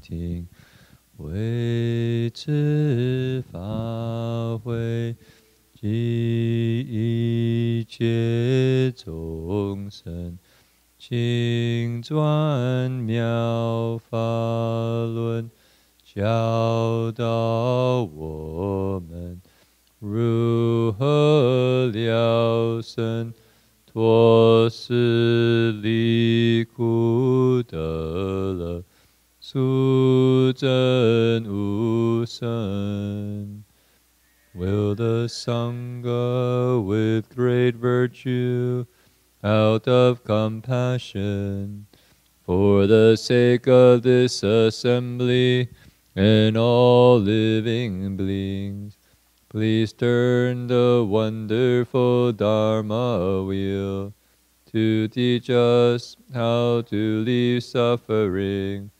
听，为知法会及一切众生，请转妙法轮，教导我们如何了生脱失离苦得乐，速证无生。Will the Sangha with great virtue, out of compassion, for the sake of this assembly and all living beings, please turn the wonderful Dharma wheel to teach us how to leave suffering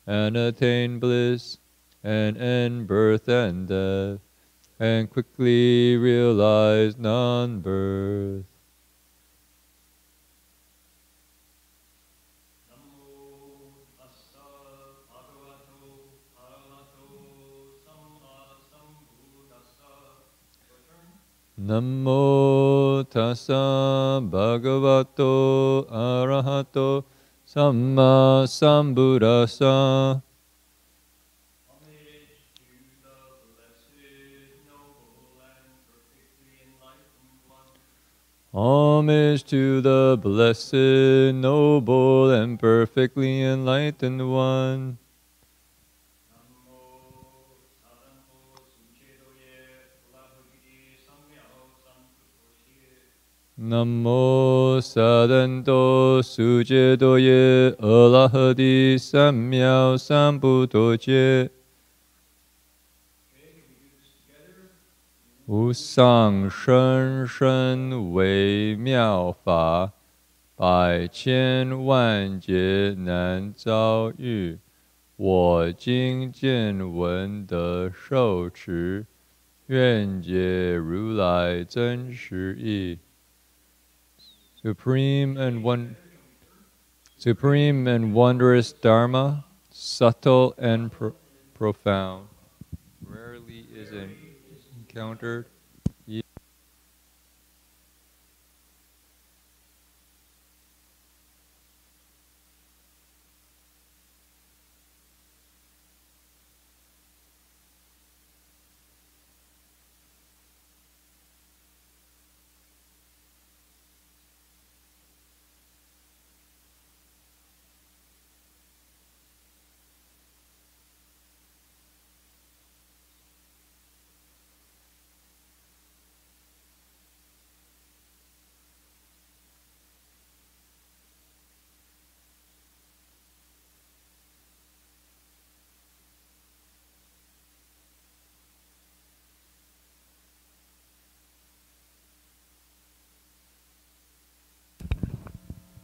and attain bliss and end birth and death, and quickly realize non-birth. Namo tassa bhagavato arahato samma sambuddhassa. Homage to the Blessed, Noble, and Perfectly Enlightened One. Namo Sadanto Sujedoye Alahadi Samyao Sambuddhoye. 无上甚深微妙法，百千万劫难遭遇。我今见闻得受持，愿解如来真实义。Supreme and wondrous Dharma, subtle and profound, rarely is encountered.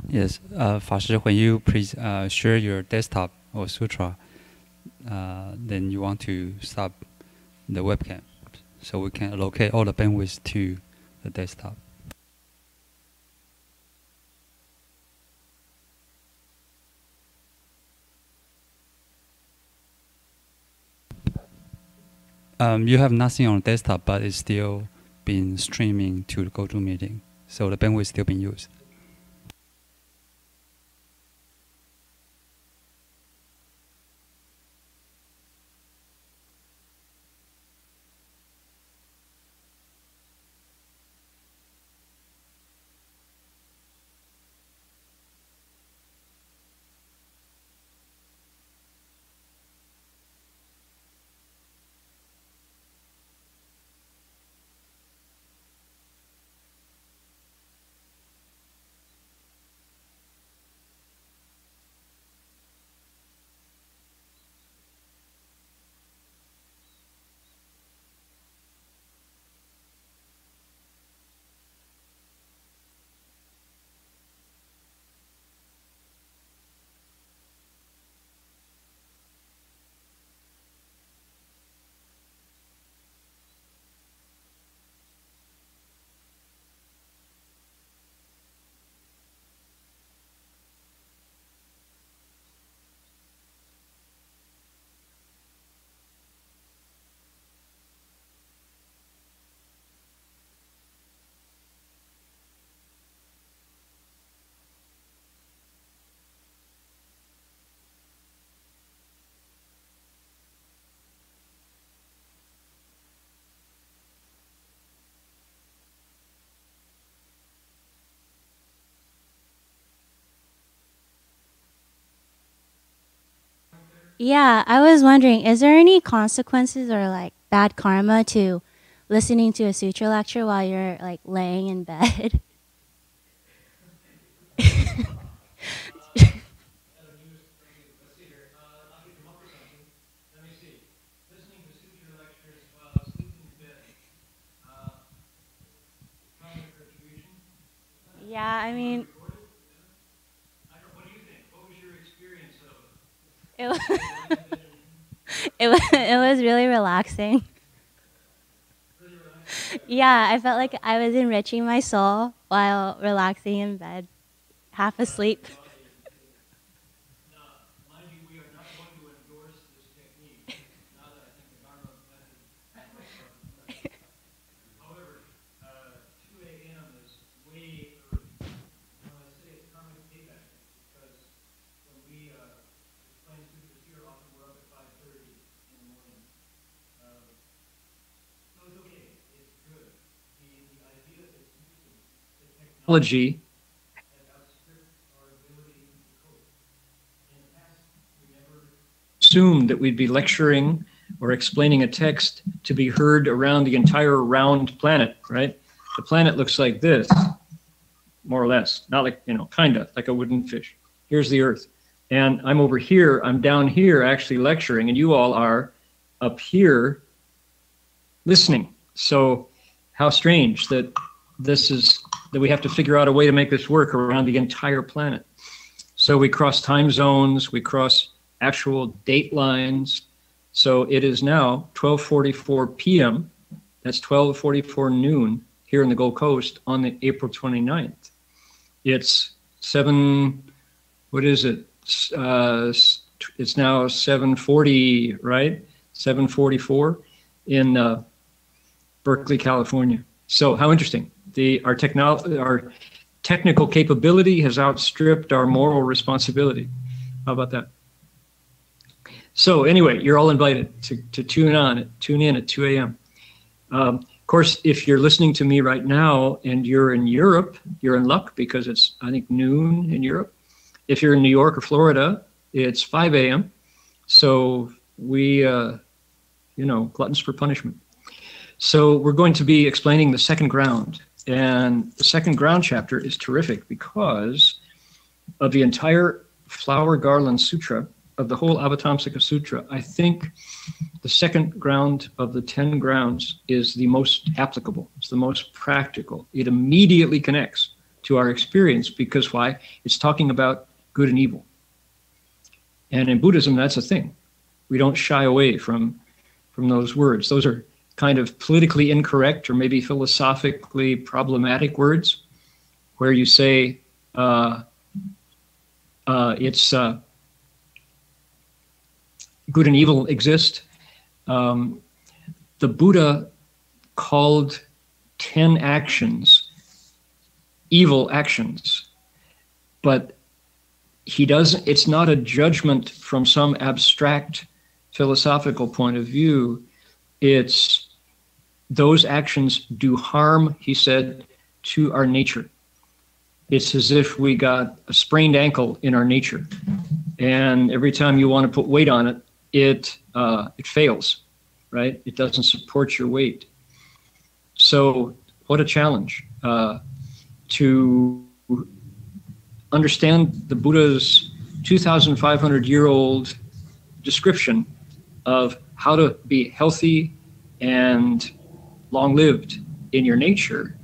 Yes, Fashi, when you please share your desktop or sutra, then you want to stop the webcam, so we can allocate all the bandwidth to the desktop. You have nothing on desktop, but it's still been streaming to the GoToMeeting, so the bandwidth is still being used. Yeah, I was wondering, is there any consequences or like bad karma to listening to a sutra lecture while you're like laying in bed? Yeah, I mean, it was, it was really relaxing. Yeah, I felt like I was enriching my soul while relaxing in bed, half asleep. Technology assumed that we'd be lecturing or explaining a text to be heard around the entire round planet, right? The planet looks like this, more or less, not like, you know, kind of like a wooden fish. Here's the Earth. And I'm over here, I'm down here actually lecturing, and you all are up here listening. So how strange that that we have to figure out a way to make this work around the entire planet. So we cross time zones, we cross actual date lines. So it is now 12:44 p.m. That's 12:44 noon here in the Gold Coast on the April 29th. It's what is it? It's now 7:40, right? 7:44 in Berkeley, California. So how interesting. Our technical capability has outstripped our moral responsibility. How about that? So anyway, you're all invited to tune in at 2 a.m. Of course, if you're listening to me right now and you're in Europe, you're in luck because it's, I think, noon in Europe. If you're in New York or Florida, it's 5 a.m. So we, gluttons for punishment. So we're going to be explaining the second ground. And the second ground chapter is terrific because of the entire Flower Garland Sutra, of the whole Avatamsaka Sutra. I think the second ground of the 10 grounds is the most applicable. It's the most practical. It immediately connects to our experience because why? It's talking about good and evil. And in Buddhism, that's a thing. We don't shy away from those words. Those are kind of politically incorrect or maybe philosophically problematic words where you say it's good and evil exist. The Buddha called 10 actions evil actions, but it's not a judgment from some abstract philosophical point of view. It's those actions do harm, he said, to our nature. It's as if we got a sprained ankle in our nature. And every time you want to put weight on it, it fails, right? It doesn't support your weight. So what a challenge to understand the Buddha's 2,500-year-old description of how to be healthy and long-lived in your nature.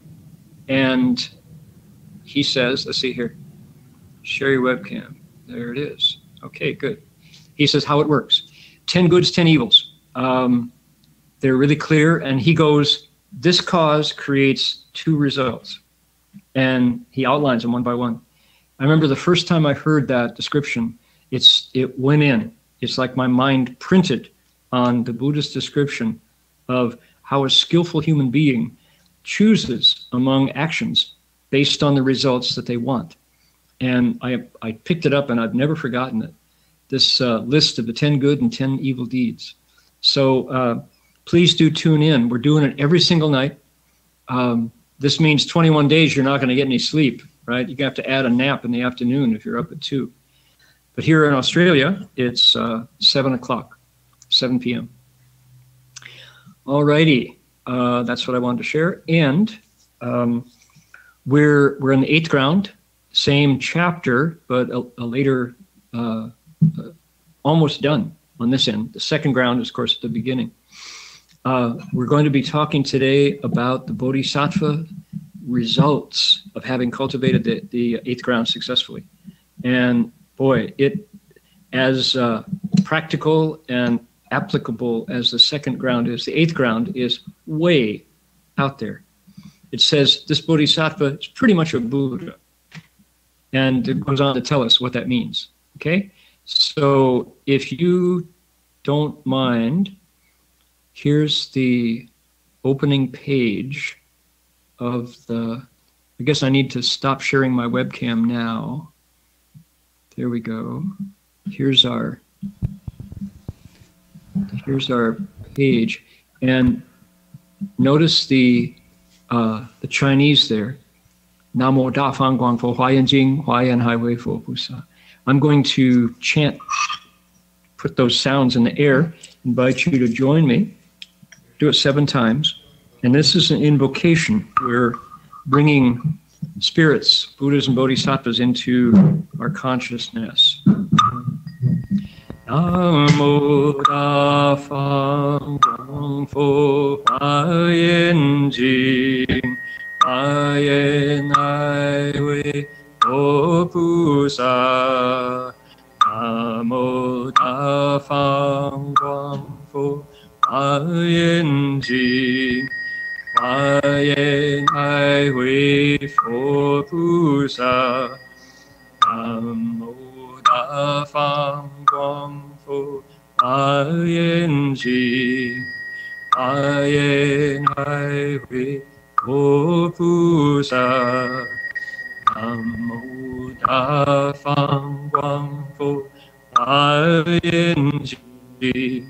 And he says, let's see here, share your webcam. There it is. Okay, good. He says how it works. 10 goods, 10 evils. They're really clear. And he goes, this cause creates 2 results. And he outlines them one by one. I remember the first time I heard that description, it went in. It's like my mind printed on the Buddhist description of how a skillful human being chooses among actions based on the results that they want. And I picked it up and I've never forgotten it. This list of the 10 good and 10 evil deeds. So please do tune in. We're doing it every single night. This means 21 days you're not going to get any sleep, right? You're going to have to add a nap in the afternoon if you're up at 2. But here in Australia, it's 7 o'clock, 7 p.m. All righty, that's what I wanted to share. And we're in the 8th ground, same chapter, but a later, almost done on this end. The 2nd ground is, of course, at the beginning. We're going to be talking today about the Bodhisattva results of having cultivated the 8th ground successfully. And boy, it as practical and applicable as the 2nd ground is, the 8th ground is way out there. It says this Bodhisattva is pretty much a Buddha. And it goes on to tell us what that means. Okay? So if you don't mind, here's the opening page of the, I guess I need to stop sharing my webcam now. There we go. Here's our page. And notice the Chinese there. Namo Da Fang Guang Fo Huayan Jing Huayan Highway Fo Pusa. I'm going to chant, put those sounds in the air, invite you to join me. Do it 7 times. And this is an invocation. We're bringing spirits, Buddhas and Bodhisattvas into our consciousness. Namo Da Fang Guang Fo Huayan Jing Huayan Highway Fo Pusa. Namo Da Fang Guang Fo Huayan Jing Huayan Highway Fo Pusa. Namo Da Fang Guang Fo Huayan Jing Huayan Highway Fo Pusa. Namo Da Fang Guang Fo Huayan Jing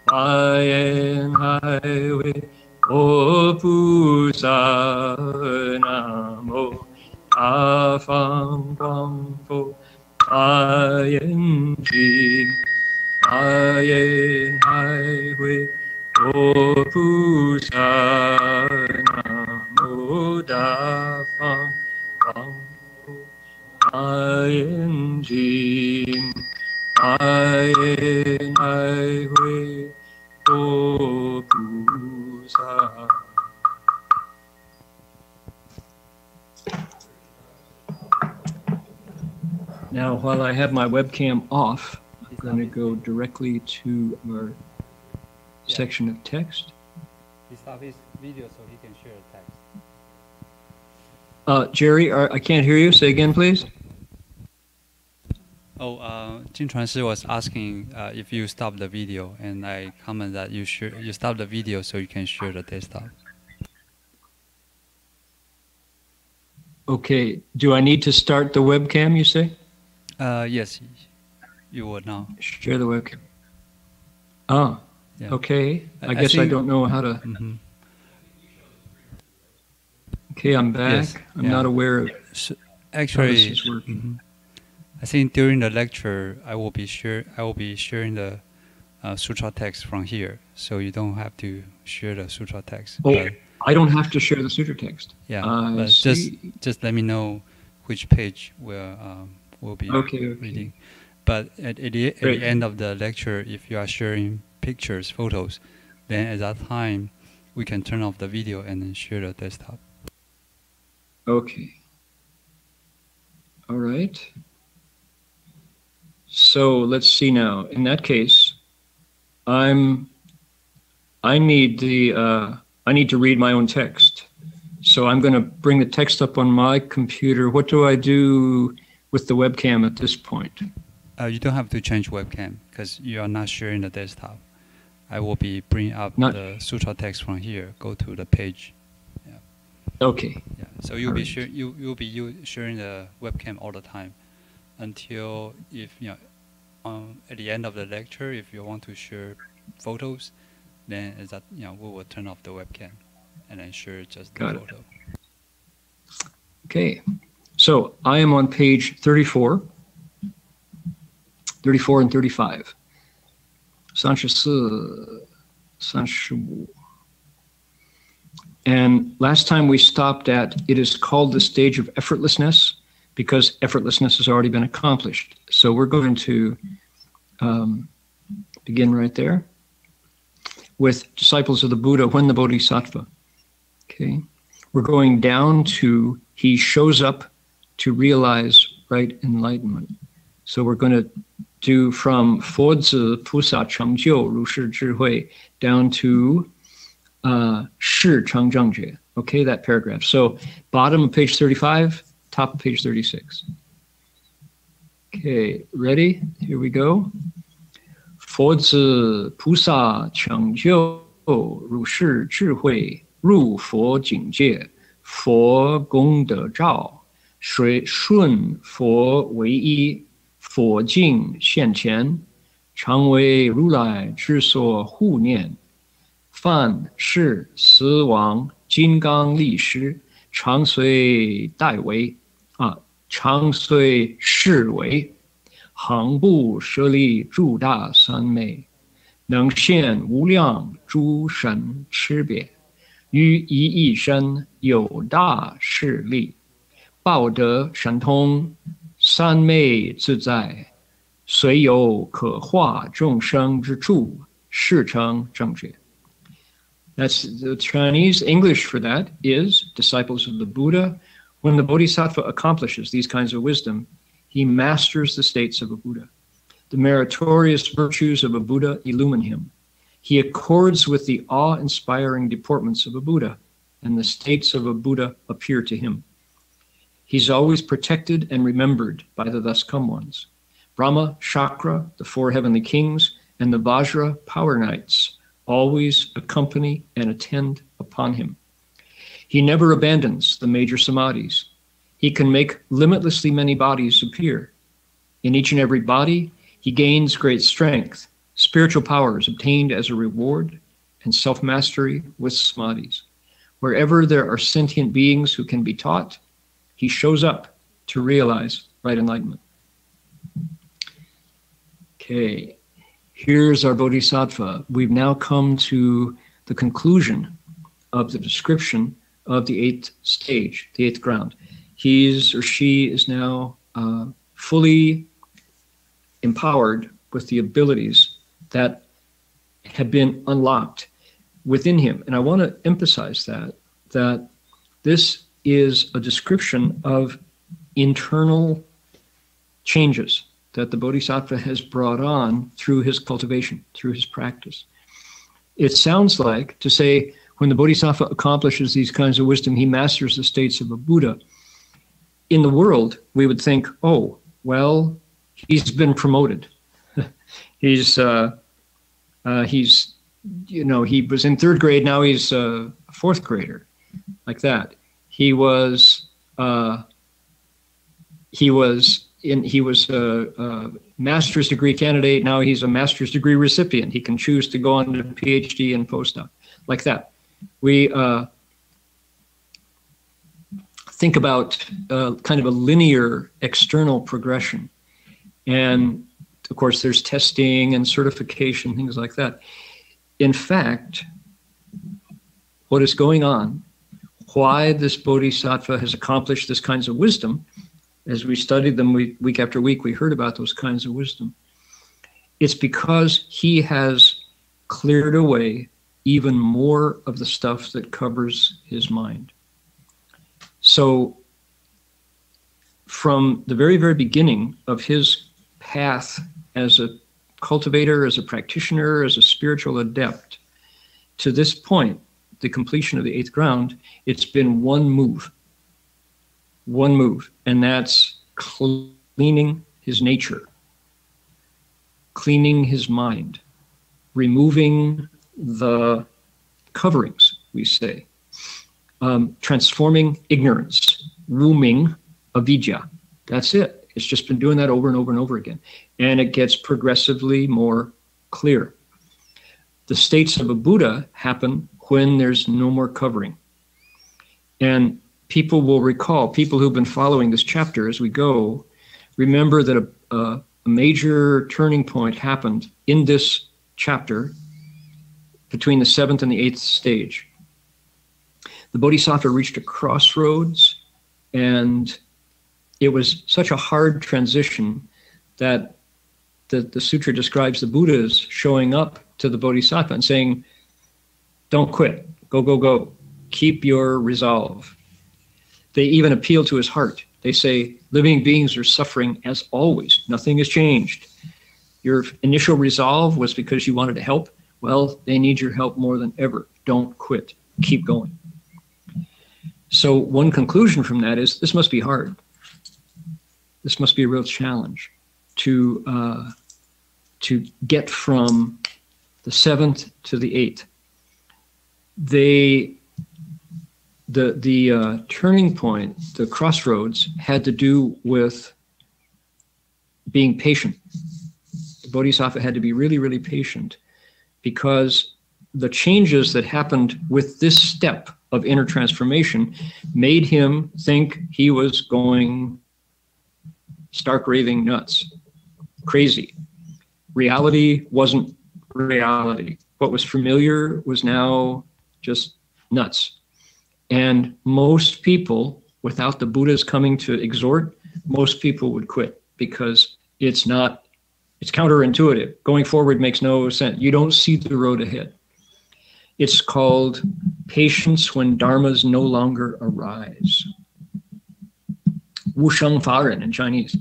Huayan Highway Fo Pusa. Namo Da Fang Guang Fo Huayan Jing Huayan Highway Fo Pusa. Namo Da Fang Guang Fo Huayan Jing Huayan Highway Fo Pusa. Now, while I have my webcam off, I'm going to go directly to our section of text. He stopped his video so he can share the text. Jerry, I can't hear you. Say again, please. Oh, Jin Chuan Shi was asking if you stop the video, and I comment that you stop the video so you can share the desktop. Okay. Do I need to start the webcam, you say? Yes, you would now. Share the webcam. Ah, Yeah. okay. I guess I don't know how to. Mm-hmm. Okay, I'm back. Yes, I'm yeah. not aware of Actually, how this is working. I think during the lecture I will be sharing the sutra text from here, so you don't have to share the sutra text. Oh, but, I don't have to share the sutra text. yeah, I but see. just let me know which page we'll be reading. But at the end of the lecture, if you are sharing pictures, photos, then at that time we can turn off the video and then share the desktop. Okay. All right. So let's see now. In that case, I need to read my own text. So I'm going to bring the text up on my computer. What do I do with the webcam at this point? You don't have to change webcam because you are not sharing the desktop. I will be bringing up the sutra text from here. Go to the page. Yeah. Okay. Yeah. So you'll be sharing the webcam all the time until at the end of the lecture, if you want to share photos, then we will turn off the webcam and then share just the photo. Okay. So I am on page 34. 34 and 35. 34, 35. And last time we stopped at, it is called the stage of effortlessness because effortlessness has already been accomplished. So we're going to begin right there with disciples of the Buddha when the Bodhisattva. Okay, we're going down to he shows up to realize right enlightenment. So we're going to do from 佛子菩萨成就如是智慧 down to 是成正觉. Okay, that paragraph. So bottom of page 35, top of page 36. Okay, ready? Here we go. 佛子菩萨成就如是智慧入佛境界佛功德照随顺佛为一佛境现前常为如来之所护念凡是死亡金刚力师常随代为常随侍为行不舍利诸大三昧能现无量诸神差别于一身有大势力报得神通三昧自在虽有可化众生之处是成正觉 That's the Chinese English for that is disciples of the Buddha. When the Bodhisattva accomplishes these kinds of wisdom, he masters the states of a Buddha. The meritorious virtues of a Buddha illumine him. He accords with the awe-inspiring deportments of a Buddha, and the states of a Buddha appear to him. He's always protected and remembered by the thus come ones. Brahma, Shakra, the four heavenly kings, and the Vajra power knights always accompany and attend upon him. He never abandons the major samadhis. He can make limitlessly many bodies appear. In each and every body, he gains great strength, spiritual powers obtained as a reward, and self-mastery with samadhis. Wherever there are sentient beings who can be taught, he shows up to realize right enlightenment. Okay, here's our Bodhisattva. We've now come to the conclusion of the description of the eighth stage, the eighth ground. He's or she is now fully empowered with the abilities that have been unlocked within him. And I want to emphasize that this is a description of internal changes that the Bodhisattva has brought on through his cultivation, through his practice. It sounds like to say when the Bodhisattva accomplishes these kinds of wisdom, he masters the states of a Buddha. In the world, we would think, oh, well, he's been promoted. He was in third grade, now he's a fourth grader, like that. He was a master's degree candidate, now he's a master's degree recipient. He can choose to go on to PhD and postdoc, like that. We think about kind of a linear external progression. And of course, there's testing and certification, things like that. In fact, what is going on, why this Bodhisattva has accomplished this kinds of wisdom, as we studied them week after week, we heard about those kinds of wisdom. It's because he has cleared away even more of the stuff that covers his mind. So from the very, very beginning of his path as a cultivator, as a practitioner, as a spiritual adept, to this point, the completion of the eighth ground, it's been one move, and that's cleaning his nature, cleaning his mind, removing the coverings, we say, transforming ignorance, wombing avidya. That's it. It's just been doing that over and over and over again. And it gets progressively more clear. The states of a Buddha happen when there's no more covering. And people will recall, people who've been following this chapter as we go, remember that a major turning point happened in this chapter between the 7th and the 8th stage. The Bodhisattva reached a crossroads, and it was such a hard transition that the sutra describes the Buddhas showing up to the Bodhisattva and saying, don't quit, go, go, go, keep your resolve. They even appeal to his heart. They say, living beings are suffering as always, nothing has changed. Your initial resolve was because you wanted to help. Well, they need your help more than ever. Don't quit, keep going. So one conclusion from that is this must be hard. This must be a real challenge to get from the 7th to the 8th. The turning point, the crossroads, had to do with being patient. The Bodhisattva had to be really, really patient, because the changes that happened with this step of inner transformation made him think he was going stark raving nuts, crazy. Reality wasn't reality. What was familiar was now just nuts. And most people, without the Buddhas coming to exhort, most people would quit, because it's counterintuitive. Going forward makes no sense. You don't see the road ahead. It's called patience when dharmas no longer arise. Wu sheng fa ren in Chinese.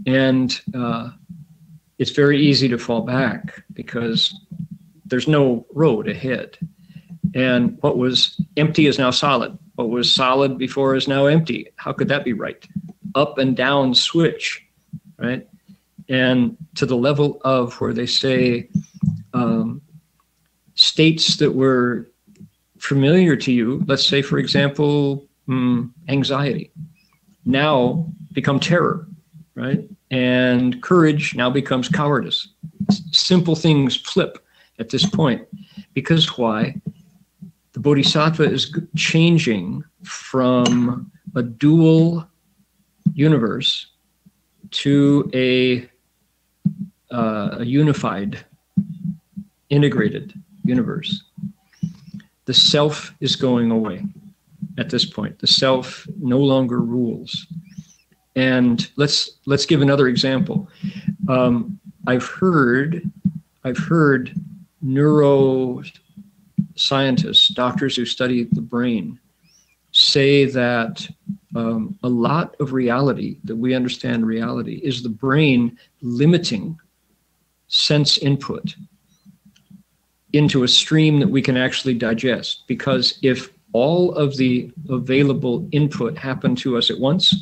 And it's very easy to fall back because there's no road ahead. And what was empty is now solid. What was solid before is now empty. How could that be right? Up and down switch, right? And to the level of where they say states that were familiar to you, let's say, for example, anxiety, now become terror, right? And courage now becomes cowardice. Simple things flip at this point. Because why? The Bodhisattva is changing from a dual universe to a unified, integrated universe. The self is going away at this point. The self no longer rules. And let's give another example. I've heard neuroscientists, doctors who study the brain, say that a lot of reality, that we understand reality, is the brain limiting sense input into a stream that we can actually digest. Because if all of the available input happened to us at once,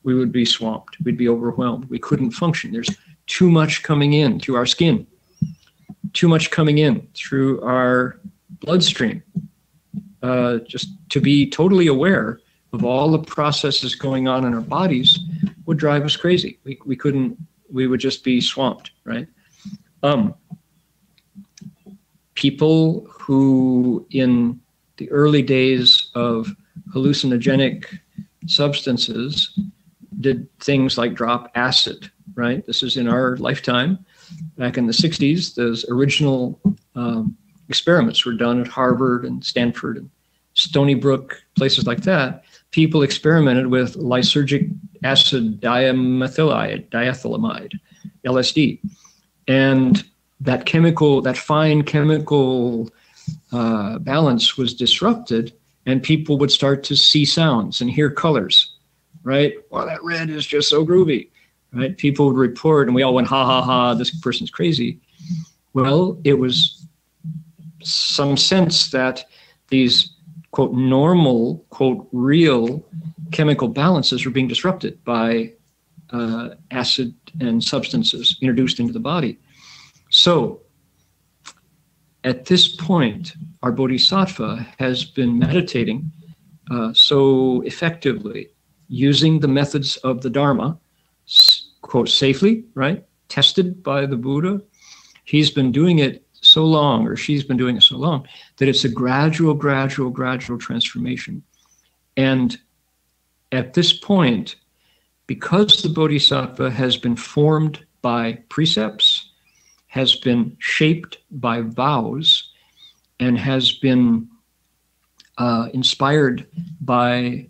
we would be swamped, we'd be overwhelmed, we couldn't function. There's too much coming in through our skin, too much coming in through our bloodstream. Just to be totally aware of all the processes going on in our bodies would drive us crazy. We would just be swamped, right? People who in the early days of hallucinogenic substances did things like drop acid, right? This is in our lifetime. Back in the 60s, those original experiments were done at Harvard and Stanford and Stony Brook, places like that. People experimented with lysergic acid diethylamide, LSD. And that fine chemical balance was disrupted, and people would start to see sounds and hear colors, right? Wow, that red is just so groovy, right? People would report, and we all went, ha, ha, ha, this person's crazy. Well, it was some sense that these, quote, normal, quote, real chemical balances were being disrupted by acid and substances introduced into the body. So at this point, our Bodhisattva has been meditating so effectively, using the methods of the Dharma, quote, safely, right? Tested by the Buddha. He's been doing it so long, or she's been doing it so long, that it's a gradual transformation. And at this point, because the Bodhisattva has been formed by precepts, has been shaped by vows, and has been inspired by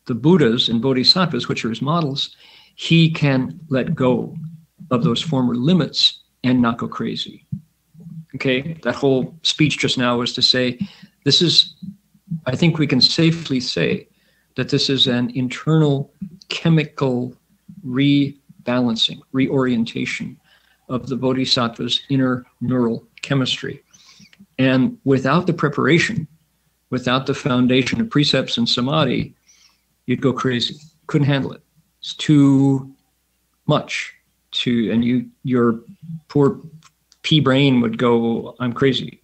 the Buddhas and Bodhisattvas, which are his models, he can let go of those former limits and not go crazy. Okay, that whole speech just now was to say, this is, I think we can safely say that this is an internal chemical rebalancing, reorientation of the Bodhisattva's inner neural chemistry. And without the preparation, without the foundation of precepts and samadhi, you'd go crazy. Couldn't handle it. It's too much. And your poor pea brain would go, I'm crazy.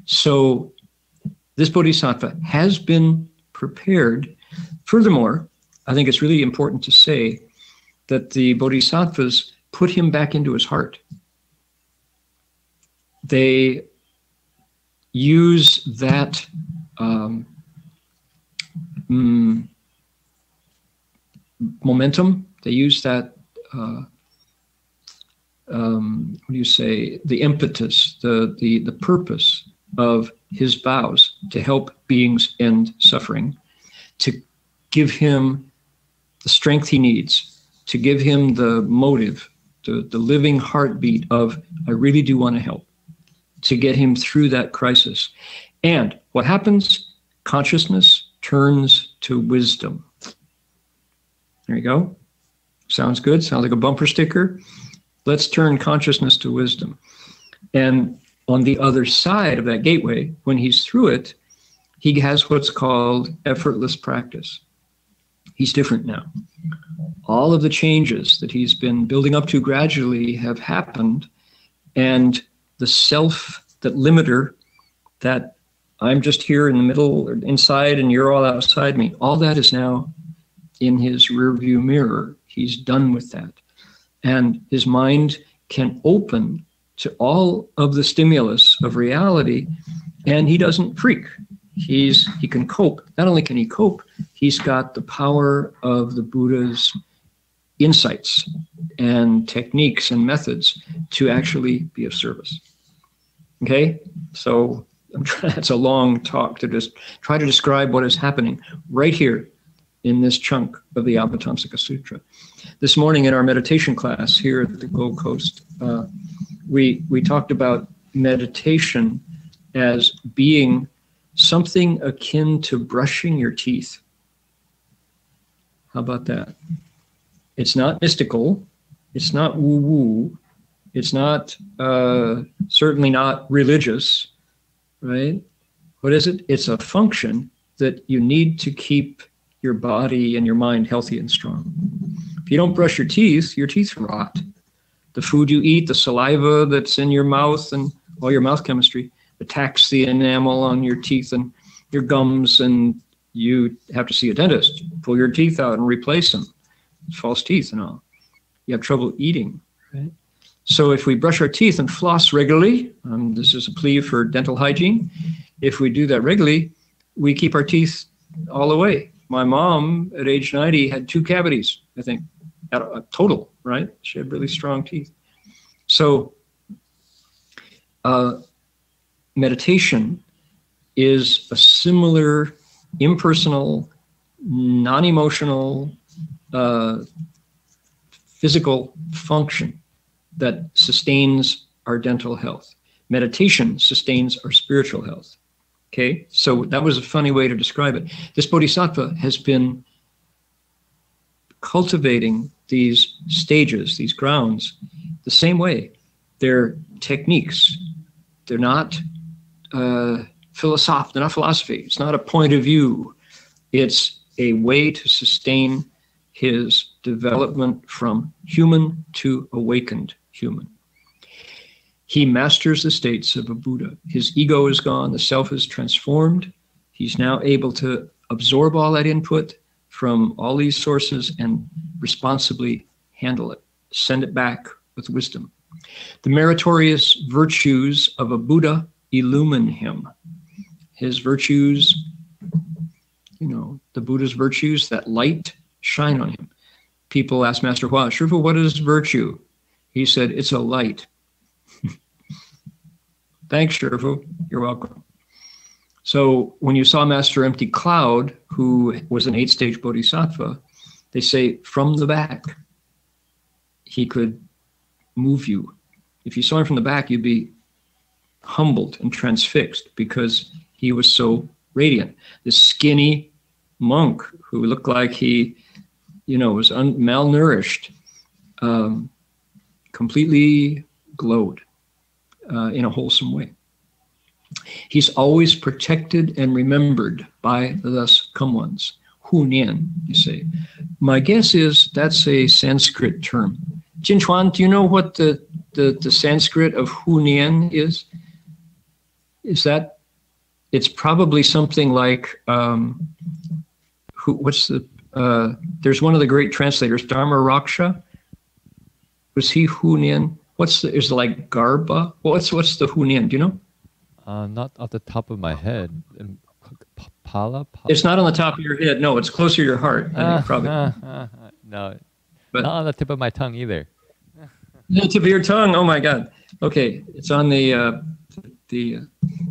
So this Bodhisattva has been prepared. Furthermore, I think it's really important to say that the Bodhisattvas put him back into his heart. They use that momentum, they use that, what do you say, the impetus, the purpose of his vows to help beings end suffering, to give him the strength he needs, to give him the motive, the living heartbeat of, I really do want to help, to get him through that crisis. And what happens? Consciousness turns to wisdom. There you go. Sounds good. Sounds like a bumper sticker. Let's turn consciousness to wisdom. And on the other side of that gateway, when he's through it, he has what's called effortless practice. He's different now. All of the changes that he's been building up to gradually have happened, and the self, that limiter, that I'm just here in the middle or inside and you're all outside me, all that is now in his rearview mirror. He's done with that. And his mind can open to all of the stimulus of reality, and he doesn't freak. He can cope. Not only can he cope, he's got the power of the Buddha's insights and techniques and methods to actually be of service. Okay? So that's a long talk to just try to describe what is happening right here in this chunk of the Avatamsaka Sutra. This morning in our meditation class here at the Gold Coast, we talked about meditation as being something akin to brushing your teeth. How about that? It's not mystical. It's not woo-woo. It's not, certainly not religious, right? What is it? It's a function that you need to keep your body and your mind healthy and strong. If you don't brush your teeth rot. The food you eat, the saliva that's in your mouth and all your mouth chemistry attacks the enamel on your teeth and your gums, and you have to see a dentist, pull your teeth out and replace them. False teeth and all. You have trouble eating, right? So if we brush our teeth and floss regularly, this is a plea for dental hygiene. If we do that regularly, we keep our teeth all the way. My mom at age 90 had 2 cavities, I think, at a total, right? She had really strong teeth. So meditation is a similar impersonal, non-emotional, physical function that sustains our dental health. Meditation sustains our spiritual health. Okay, so that was a funny way to describe it. This Bodhisattva has been cultivating these stages, these grounds, the same way. They're techniques. They're not philosophy. It's not a point of view. It's a way to sustain his development from human to awakened human. He masters the states of a Buddha. His ego is gone. The self is transformed. He's now able to absorb all that input from all these sources and responsibly handle it, send it back with wisdom. The meritorious virtues of a Buddha illumine him. His virtues, the Buddha's virtues, that light, shine on him. People ask Master Hua, Shifu, what is virtue? He said, it's a light. Thanks, Shifu. You're welcome. So when you saw Master Empty Cloud, who was an 8-stage Bodhisattva, they say from the back, he could move you. If you saw him from the back, you'd be humbled and transfixed because he was so radiant. This skinny monk who looked like he, was malnourished, completely glowed in a wholesome way. He's always protected and remembered by the thus come ones. Hu Nian, you say. My guess is that's a Sanskrit term. Jin Chuan, do you know what the Sanskrit of Hu Nian is? Is that, it's probably something like, there's one of the great translators, Dharma Raksha. Was he Hu Nian? Is it like Garba? What's the Hu Nian? Do you know? Not off the top of my head. Pala? It's not on the top of your head. No, it's closer to your heart. I think probably. No, but not on the tip of my tongue either. The tip of your tongue. Oh my God. Okay, it's on the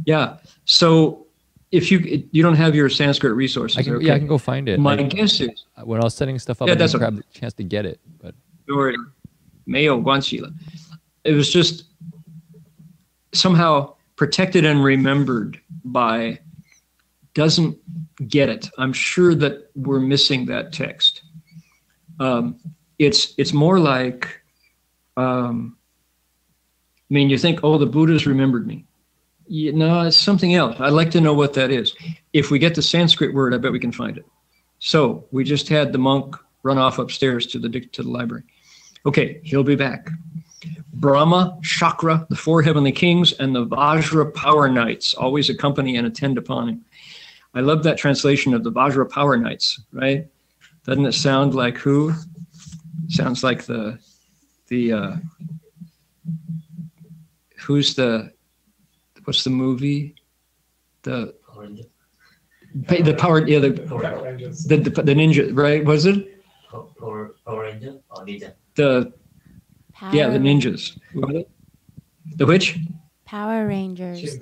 yeah. So if you don't have your Sanskrit resources, I can go find it. My guess is when I was setting stuff up, I didn't grab the chance to get it, but it was just somehow protected and remembered by, doesn't get it. I'm sure that we're missing that text. It's more like, you think, oh, the Buddha's remembered me. No, it's something else. I'd like to know what that is. If we get the Sanskrit word, I bet we can find it. So we just had the monk run off upstairs to the library. Okay, he'll be back. Brahma, Chakra, the 4 heavenly kings, and the Vajra power knights always accompany and attend upon him. I love that translation of the Vajra power knights, right? Doesn't it sound like who? Sounds like what's the movie? The ninja, right? Was it? Power Ranger or Ninja? The ninjas. The which? Power Rangers.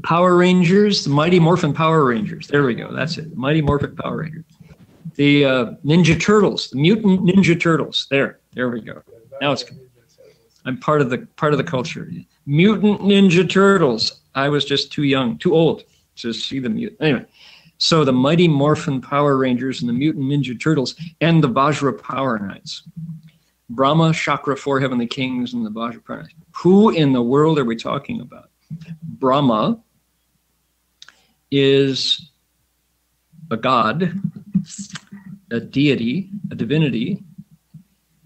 Power Rangers, the Mighty Morphin Power Rangers. There we go. That's it. Mighty Morphin Power Rangers. The Ninja Turtles, the Mutant Ninja Turtles. There we go. Now it's. I'm part of the culture. Mutant Ninja Turtles. I was just too old to see the mutant. Anyway, so the Mighty Morphin Power Rangers and the Mutant Ninja Turtles and the Vajra Power Knights. Brahma, Chakra, 4 heavenly kings, and the Vajra Power Knights. Who in the world are we talking about? Brahma is a god, a deity, a divinity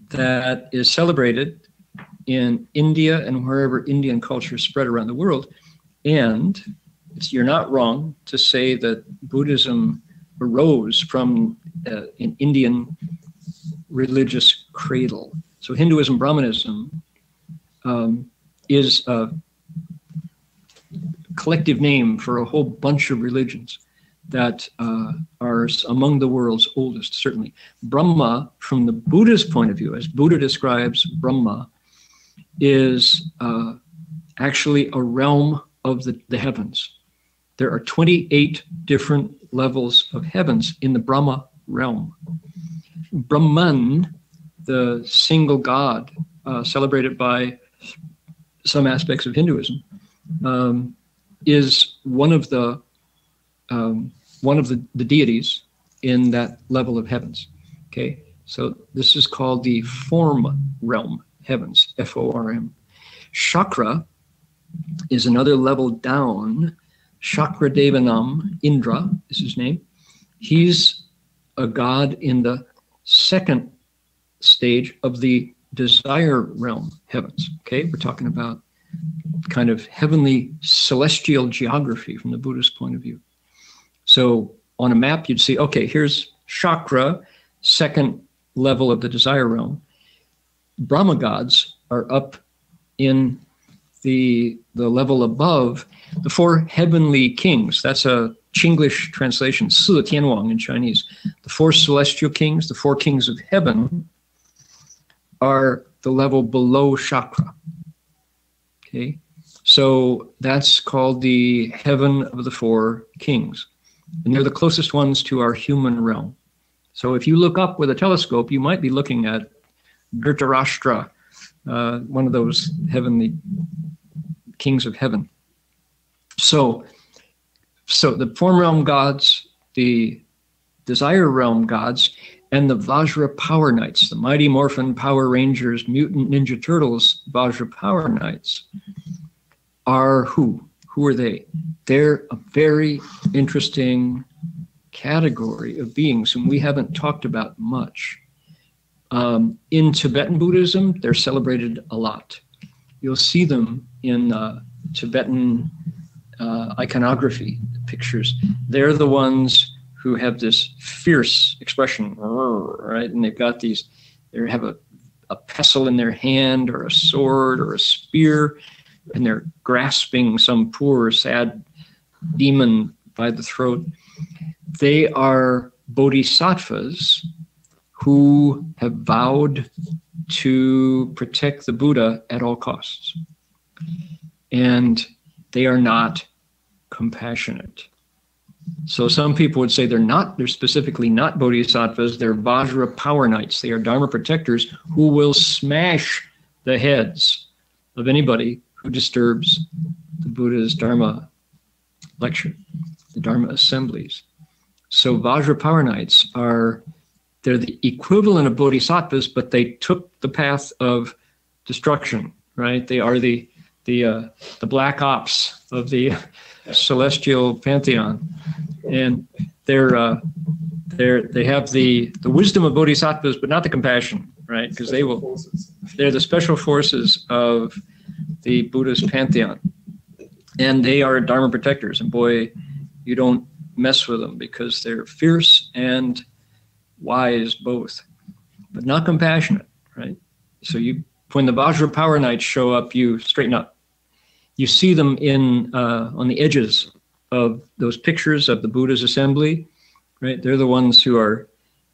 that is celebrated in India and wherever Indian culture is spread around the world. And you're not wrong to say that Buddhism arose from an Indian religious cradle. So Hinduism, Brahmanism is a collective name for a whole bunch of religions that are among the world's oldest, certainly. Brahma, from the Buddhist point of view, as Buddha describes Brahma, is actually a realm of the heavens. There are 28 different levels of heavens in the Brahma realm. Brahman, the single god, celebrated by some aspects of Hinduism, is one of the deities in that level of heavens. Okay, so this is called the form realm heavens, F-O-R-M. Chakra is another level down. Chakra Devanam, Indra is his name. He's a god in the second stage of the desire realm heavens. Okay, we're talking about kind of heavenly celestial geography from the Buddhist point of view. So on a map, you'd see, okay, here's Chakra, second level of the desire realm. Brahma gods are up in the level above the 4 heavenly kings. That's a Chinglish translation, Si Tianwang in Chinese. The 4 celestial kings, the 4 kings of heaven, are the level below chakra. Okay, so that's called the heaven of the four kings. And they're the closest ones to our human realm. So if you look up with a telescope, you might be looking at Dhritarashtra, one of those heavenly kings of heaven. So the form realm gods, the desire realm gods, and the Vajra Power Knights, the Mighty Morphin Power Rangers, Mutant Ninja Turtles, Vajra Power Knights, are who? Who are they? They're a very interesting category of beings whom we haven't talked about much. In Tibetan Buddhism, they're celebrated a lot. You'll see them in Tibetan iconography, pictures. They're the ones who have this fierce expression, right? And they've got these, they have a pestle in their hand or a sword or a spear, and they're grasping some poor, sad demon by the throat. They are bodhisattvas who have vowed to protect the Buddha at all costs. And they are not compassionate. So some people would say they're specifically not bodhisattvas, they're Vajra Power Knights. They are Dharma protectors who will smash the heads of anybody who disturbs the Buddha's Dharma lecture, the Dharma assemblies. So Vajra Power Knights they're the equivalent of bodhisattvas, but they took the path of destruction, right? They are the black ops of the celestial pantheon, and they have the wisdom of bodhisattvas, but not the compassion, right? Because they're the special forces of the Buddhist pantheon, and they are Dharma protectors. And boy, you don't mess with them because they're fierce and wise both, but not compassionate, right? So when the Vajra Power Knights show up, you straighten up. You see them on the edges of those pictures of the Buddha's assembly, right? They're the ones who are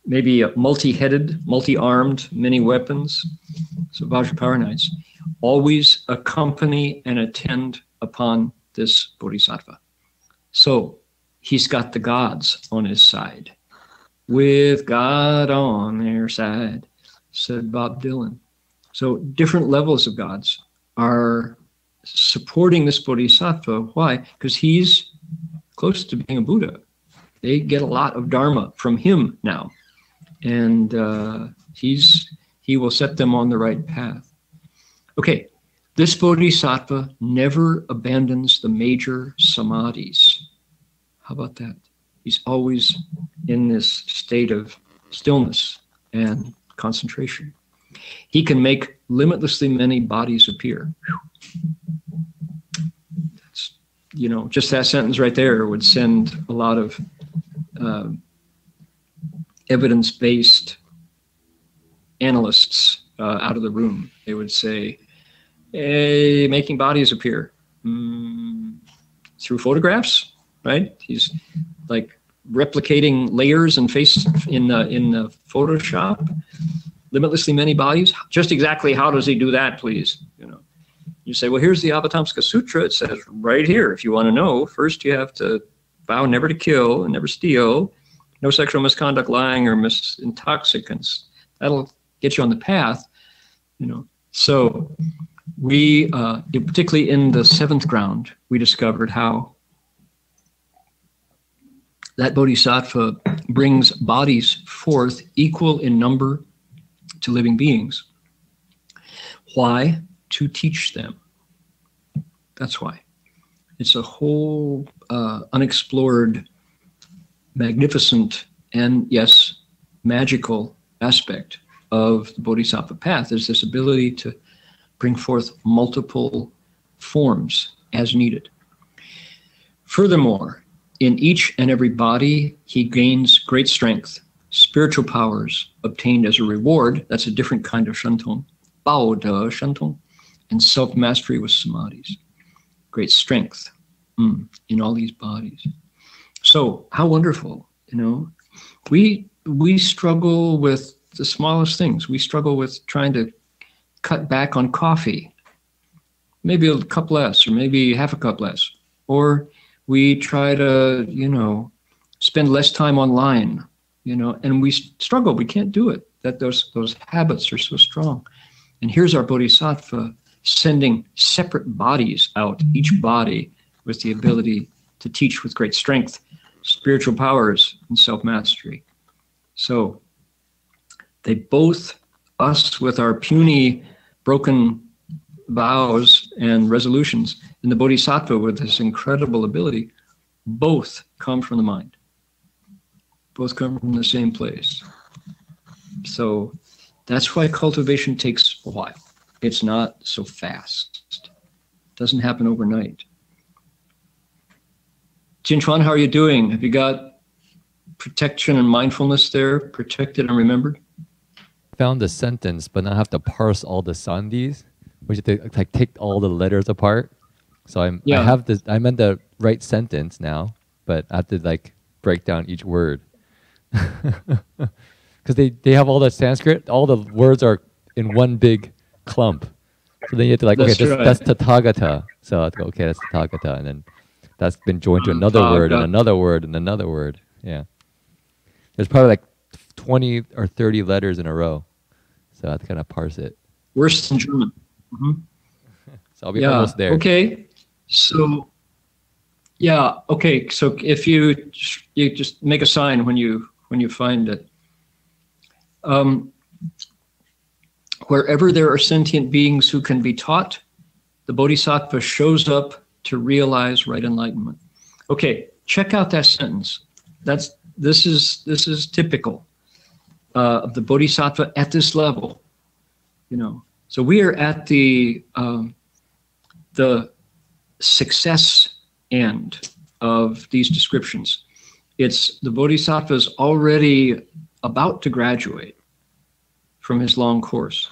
maybe multi-headed, multi-armed, many weapons. So Vajra Power Knights always accompany and attend upon this bodhisattva. So he's got the gods on his side. With God on their side, said Bob Dylan. So different levels of gods are supporting this bodhisattva. Why? Because he's close to being a Buddha. They get a lot of dharma from him now. And he will set them on the right path. Okay, this bodhisattva never abandons the major samadhis. How about that? He's always in this state of stillness and concentration. He can make limitlessly many bodies appear. That's, just that sentence right there would send a lot of evidence-based analysts out of the room. They would say, hey, making bodies appear through photographs, right? He's like replicating layers and face in the Photoshop, limitlessly many bodies. Just exactly how does he do that, please? You say, well, here's the Avatamsaka Sutra. It says right here, if you want to know, first you have to vow never to kill and never steal, no sexual misconduct, lying, or intoxicants. That'll get you on the path, So we, particularly in the seventh ground, we discovered how that bodhisattva brings bodies forth equal in number to living beings. Why? To teach them. That's why. It's a whole unexplored, magnificent, and yes, magical aspect of the bodhisattva path is this ability to bring forth multiple forms as needed. Furthermore, in each and every body, he gains great strength, spiritual powers obtained as a reward. That's a different kind of shantong, bao de shantong, and self-mastery with samadhis. Great strength in all these bodies. So how wonderful, We struggle with the smallest things. We struggle with trying to cut back on coffee, maybe a cup less, or maybe half a cup less. Or we try to, spend less time online, and we struggle. We can't do it. That those habits are so strong. And here's our Bodhisattva sending separate bodies out, each body with the ability to teach with great strength, spiritual powers, and self-mastery. So they both, us with our puny, broken vows and resolutions, and the Bodhisattva with this incredible ability, both come from the mind. Both come from the same place. So that's why cultivation takes a while. It's not so fast. It doesn't happen overnight. Jinchuan, how are you doing? Have you got protection and mindfulness there, protected and remembered? Found the sentence, but now I have to parse all the sandhis, which is to like take all the letters apart. So I have this. I'm in the right sentence now, but I have to like break down each word because they have all the Sanskrit. All the words are in one big clump. So then you have to like, that's Tathagata. So I have to go, okay, that's Tathagata, and then that's been joined to another word and another word and another word. Yeah, there's probably like 20 or 30 letters in a row. So I have to kind of parse it. Worse than German. Mm-hmm. So I'll be almost there. Okay. So, okay. So if you just make a sign when you find it. Wherever there are sentient beings who can be taught, the Bodhisattva shows up to realize right enlightenment. Okay, check out that sentence. This is typical of the Bodhisattva at this level. So we are at the success end of these descriptions. It's the Bodhisattva's already about to graduate from his long course.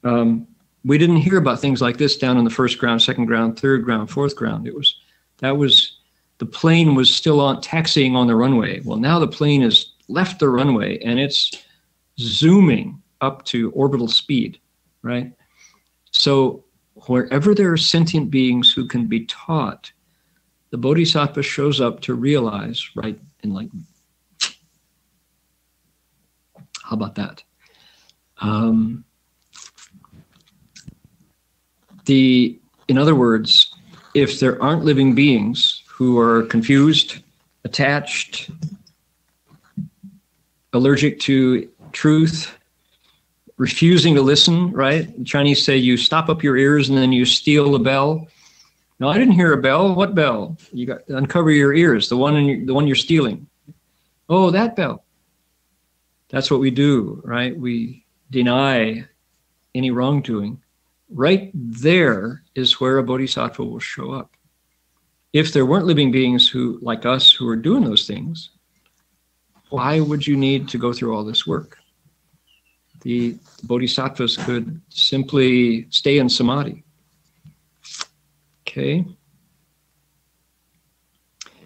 We didn't hear about things like this down in the first ground, second ground, third ground, fourth ground. The plane was still taxiing on the runway. Well, now the plane has left the runway and it's zooming up to orbital speed, right? So wherever there are sentient beings who can be taught, the Bodhisattva shows up to realize right enlightenment. How about that? In other words, if there aren't living beings who are confused, attached, allergic to truth, refusing to listen, right? The Chinese say you stop up your ears and then you steal a bell. No, I didn't hear a bell. What bell? You got to uncover your ears, the one you're stealing. Oh, that bell. That's what we do, right? We deny any wrongdoing. Right there is where a bodhisattva will show up. If there weren't living beings who, like us, who are doing those things, why would you need to go through all this work? The bodhisattvas could simply stay in samadhi. Okay.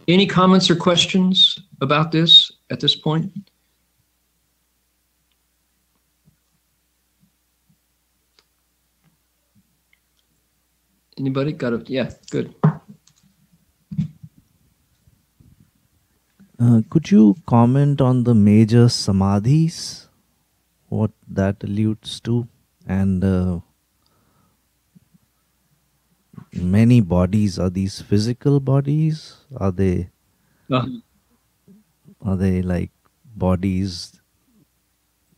Any comments or questions about this at this point? Anybody got it? Yeah, good. Could you comment on the major samadhis, what that alludes to, and many bodies? Are these physical bodies? Are they like bodies,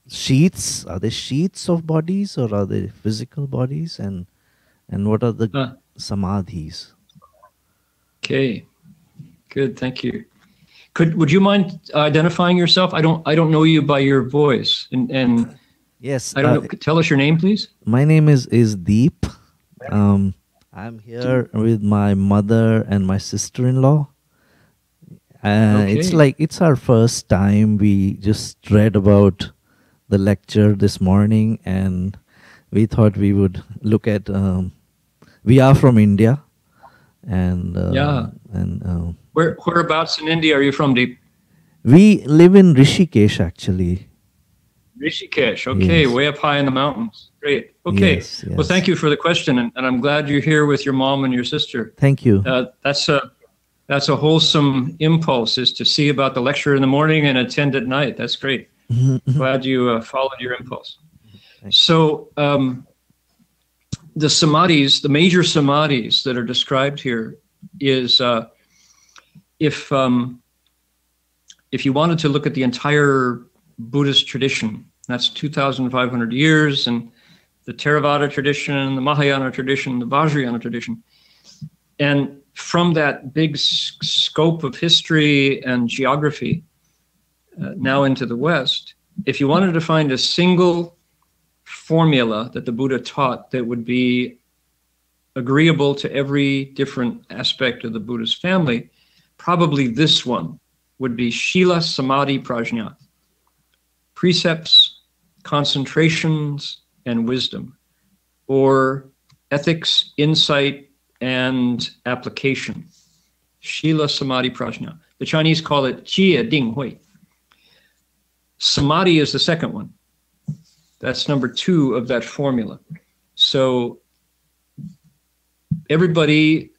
sheets? Are they sheets of bodies, or are they physical bodies? And what are the samadhis? Okay, good. Thank you. Would you mind identifying yourself? I don't know you by your voice. And yes, I don't know. Tell us your name, please. My name is Deep. I'm here with my mother and my sister-in-law. Okay. It's our first time. We just read about the lecture this morning, and we thought we would look at. We are from India, and whereabouts in India are you from, Deep? We live in Rishikesh, actually. Rishikesh. Okay, Yes. way up high in the mountains. Great. Okay. Yes, Well, thank you for the question, and I'm glad you're here with your mom and your sister. Thank you. That's a wholesome impulse, is to see about the lecture in the morning and attend at night. That's great. Glad you followed your impulse. So the samadhis, the major samadhis that are described here is if you wanted to look at the entire Buddhist tradition, that's 2,500 years, and the Theravada tradition, the Mahayana tradition, the Vajrayana tradition, and from that big scope of history and geography now into the West, if you wanted to find a single formula that the Buddha taught that would be agreeable to every different aspect of the Buddhist family, probably this one would be Shila Samadhi Prajna. Precepts, concentrations, and wisdom, or ethics, insight, and application. Shila Samadhi Prajna. The Chinese call it Jie Ding Hui. Samadhi is the second one. That's number 2 of that formula. So everybody,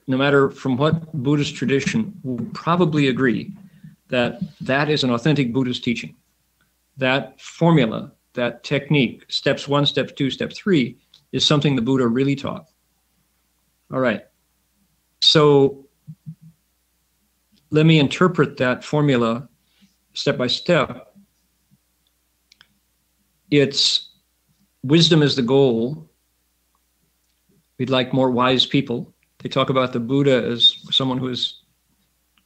no matter from what Buddhist tradition, will probably agree that that is an authentic Buddhist teaching. That formula, that technique, steps 1, step 2, step 3, is something the Buddha really taught. All right. So let me interpret that formula step by step. It's wisdom is the goal. We'd like more wise people. They talk about the Buddha as someone who is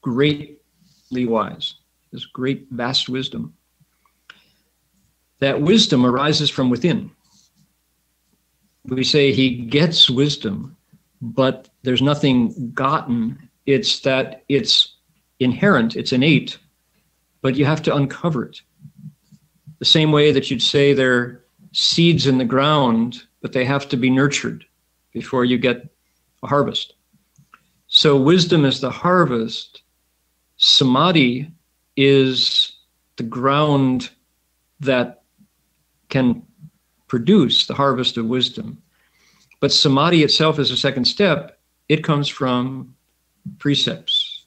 greatly wise, has great, vast wisdom. That wisdom arises from within. We say he gets wisdom, but there's nothing gotten. It's that it's inherent, it's innate, but you have to uncover it. The same way that you'd say there are seeds in the ground, but they have to be nurtured before you get a harvest. So wisdom is the harvest. Samadhi is the ground that can produce the harvest of wisdom. But samadhi itself is a second step. It comes from precepts.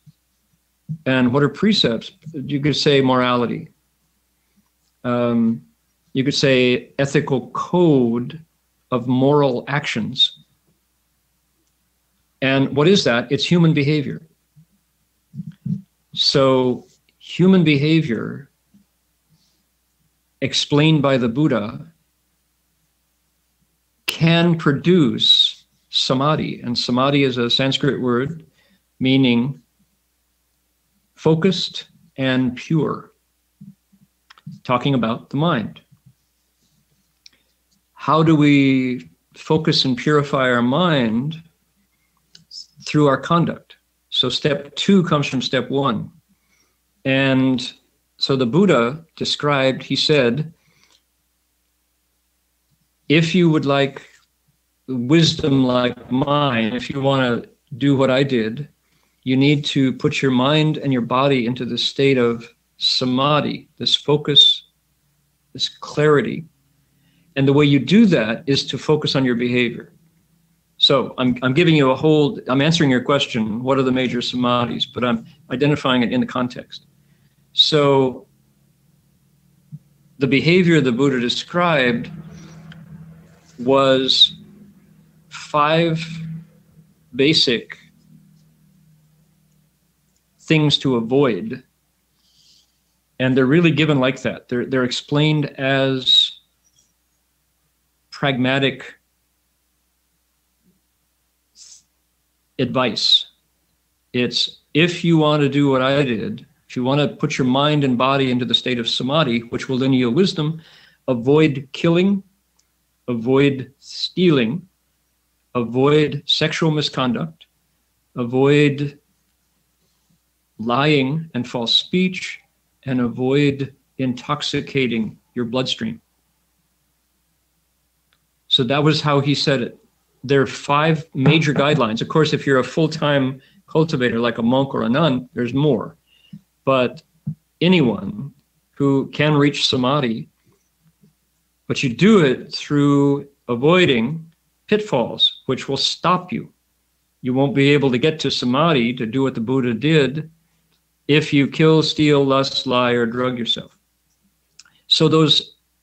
And what are precepts? You could say morality. You could say ethical code of moral actions. And what is that? It's human behavior. So human behavior explained by the Buddha can produce samadhi. And samadhi is a Sanskrit word meaning focused and pure, talking about the mind. How do we focus and purify our mind? Through our conduct. So step 2 comes from step 1. And so the Buddha described, he said, if you would like wisdom like mine, if you want to do what I did, you need to put your mind and your body into this state of samadhi, this focus, this clarity. And the way you do that is to focus on your behavior. So I'm giving you I'm answering your question, what are the major samadhis, but I'm identifying it in the context. So the behavior the Buddha described was 5 basic things to avoid. And they're really given like that. They're explained as pragmatic advice. It's if you want to do what I did, if you want to put your mind and body into the state of samadhi, which will then yield wisdom, avoid killing, avoid stealing, avoid sexual misconduct, avoid lying and false speech, and avoid intoxicating your bloodstream. So that was how he said it. There are 5 major guidelines. Of course, if you're a full-time cultivator like a monk or a nun, there's more. But anyone who can reach samadhi, but you do it through avoiding pitfalls, which will stop you. You won't be able to get to samadhi to do what the Buddha did if you kill, steal, lust, lie, or drug yourself. So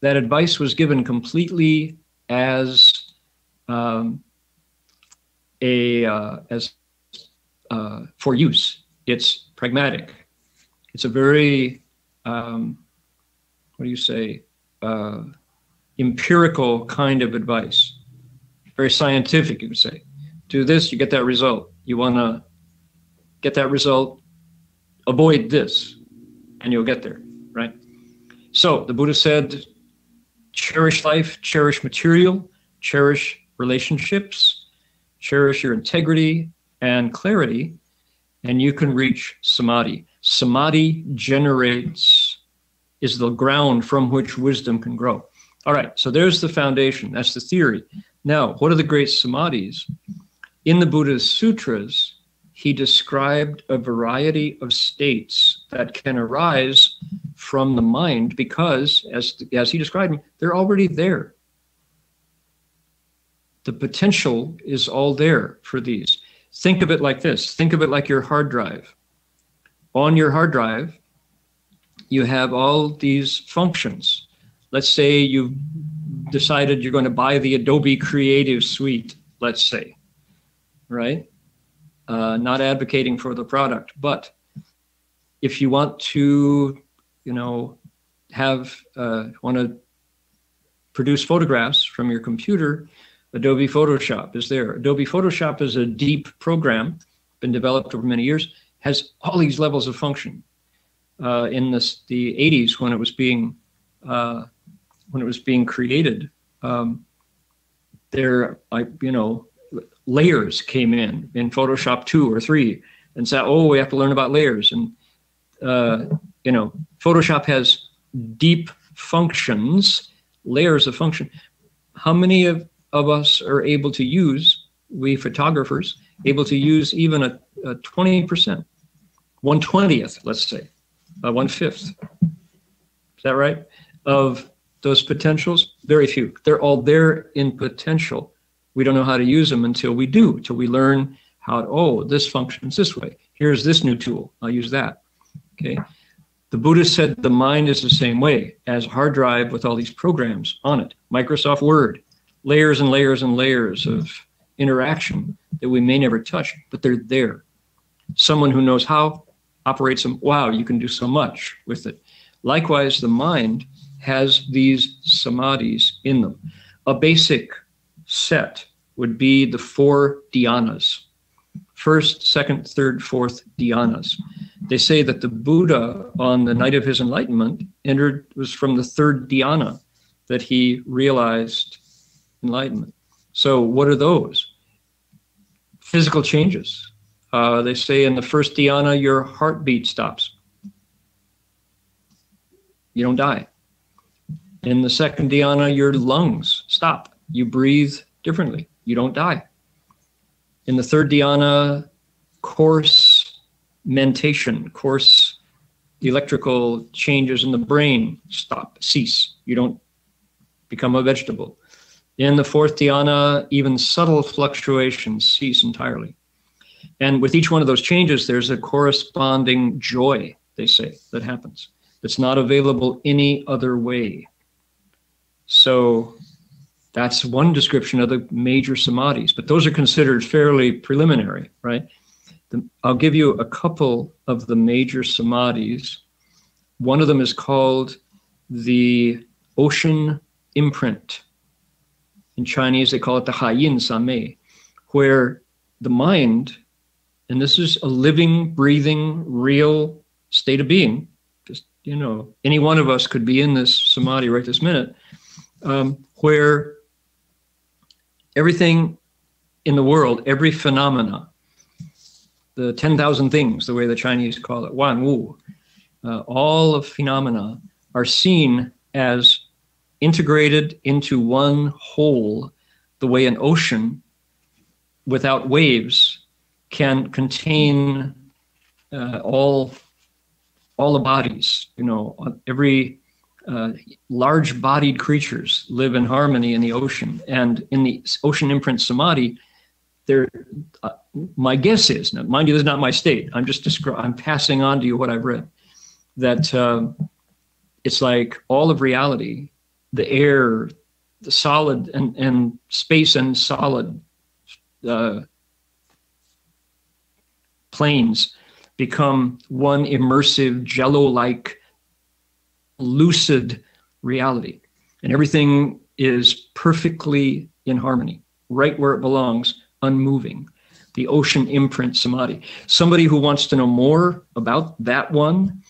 that advice was given completely as for use. It's pragmatic. It's a very empirical kind of advice. Very scientific, you would say. Do this, you get that result. You want to get that result, avoid this, and you'll get there, right? So the Buddha said, cherish life, cherish material, cherish relationships, cherish your integrity and clarity, and you can reach samadhi. Samadhi is the ground from which wisdom can grow. All right, so there's the foundation. That's the theory. Now, what are the great samadhis? In the Buddha's sutras, he described a variety of states that can arise from the mind because, as he described them, they're already there. The potential is all there for these. Think of it like this. Think of it like your hard drive. On your hard drive, you have all these functions. Let's say you've decided you're going to buy the Adobe Creative Suite, let's say, right? Not advocating for the product, but if you want to, want to produce photographs from your computer, Adobe Photoshop is there. Adobe Photoshop is a deep program, been developed over many years, has all these levels of function. In the 80s, when it was being created, layers came in Photoshop 2 or 3 and said, oh, we have to learn about layers. And, Photoshop has deep functions, layers of function. How many of us are able to use, we photographers, able to use even a 20%, 1/20th, let's say, 1/5? Is that right? Of those potentials? Very few. They're all there in potential. We don't know how to use them until we do, till we learn how, this functions this way. Here's this new tool. I'll use that. Okay. The Buddha said the mind is the same way, as a hard drive with all these programs on it. Microsoft Word, layers and layers and layers of interaction that we may never touch, but they're there. Someone who knows how operates them. Wow, you can do so much with it. Likewise, the mind has these samadhis in them. A basic set would be the 4 dhyanas. First, second, third, fourth dhyanas. They say that the Buddha, on the night of his enlightenment, was from the 3rd dhyana that he realized enlightenment. So what are those? Physical changes. They say in the 1st dhyana, your heartbeat stops. You don't die. In the 2nd dhyana, your lungs stop. You breathe differently. You don't die. In the 3rd dhyana, coarse mentation, coarse electrical changes in the brain cease. You don't become a vegetable. In the 4th dhyana, even subtle fluctuations cease entirely. And with each one of those changes, there's a corresponding joy, they say, that happens. That's not available any other way. So that's one description of the major samadhis, but those are considered fairly preliminary, right? I'll give you a couple of the major samadhis. One of them is called the ocean imprint. In Chinese, they call it the Haiyin Samei, where the mind, and this is a living, breathing, real state of being, just, any one of us could be in this samadhi right this minute, where everything in the world, every phenomena, the 10,000 things, the way the Chinese call it, Wan Wu, all of phenomena are seen as integrated into one whole, the way an ocean without waves can contain all all the bodies, every large-bodied creatures live in harmony in the ocean. And in the ocean imprint samadhi, my guess is, now mind you, this is not my state. I'm passing on to you what I've read, that it's like all of reality, the air, the solid and space and solid planes become one immersive, jello-like, lucid reality. And everything is perfectly in harmony, right where it belongs, unmoving. The ocean imprint samadhi. Somebody who wants to know more about that one,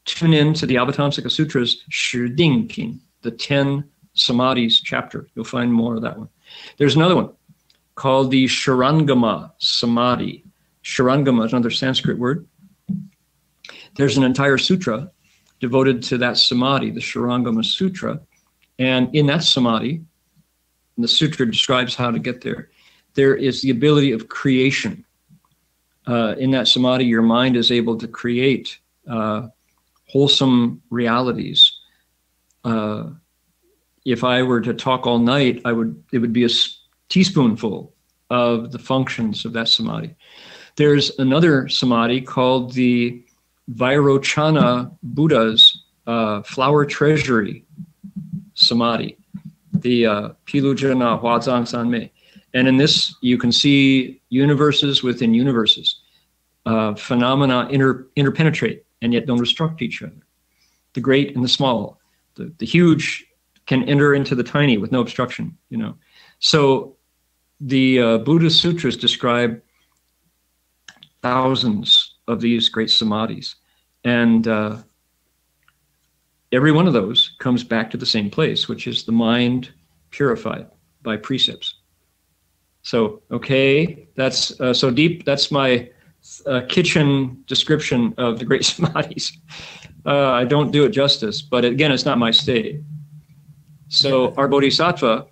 tune in to the Avatamsaka Sutra's Shi Ding Pin, the 10 Samadhis chapter. You'll find more of that one. There's another one called the Shurangama Samadhi. Shurangama is another Sanskrit word. There's an entire sutra devoted to that samadhi, the Shurangama Sutra. And in that samadhi, the sutra describes how to get there. There is the ability of creation. In that samadhi, your mind is able to create wholesome realities. If I were to talk all night, it would be a teaspoonful of the functions of that samadhi. There's another samadhi called the Vairochana Buddha's flower treasury samadhi, the Pilujana Huazang Sanmei. And in this, you can see universes within universes. Phenomena interpenetrate and yet don't obstruct each other. The great and the small, the huge can enter into the tiny with no obstruction, So the Buddhist sutras describe thousands of these great samadhis. And every one of those comes back to the same place, which is the mind purified by precepts. So, okay, that's so deep. That's my kitchen description of the great samadhis. I don't do it justice, but again, it's not my state. So our Bodhisattva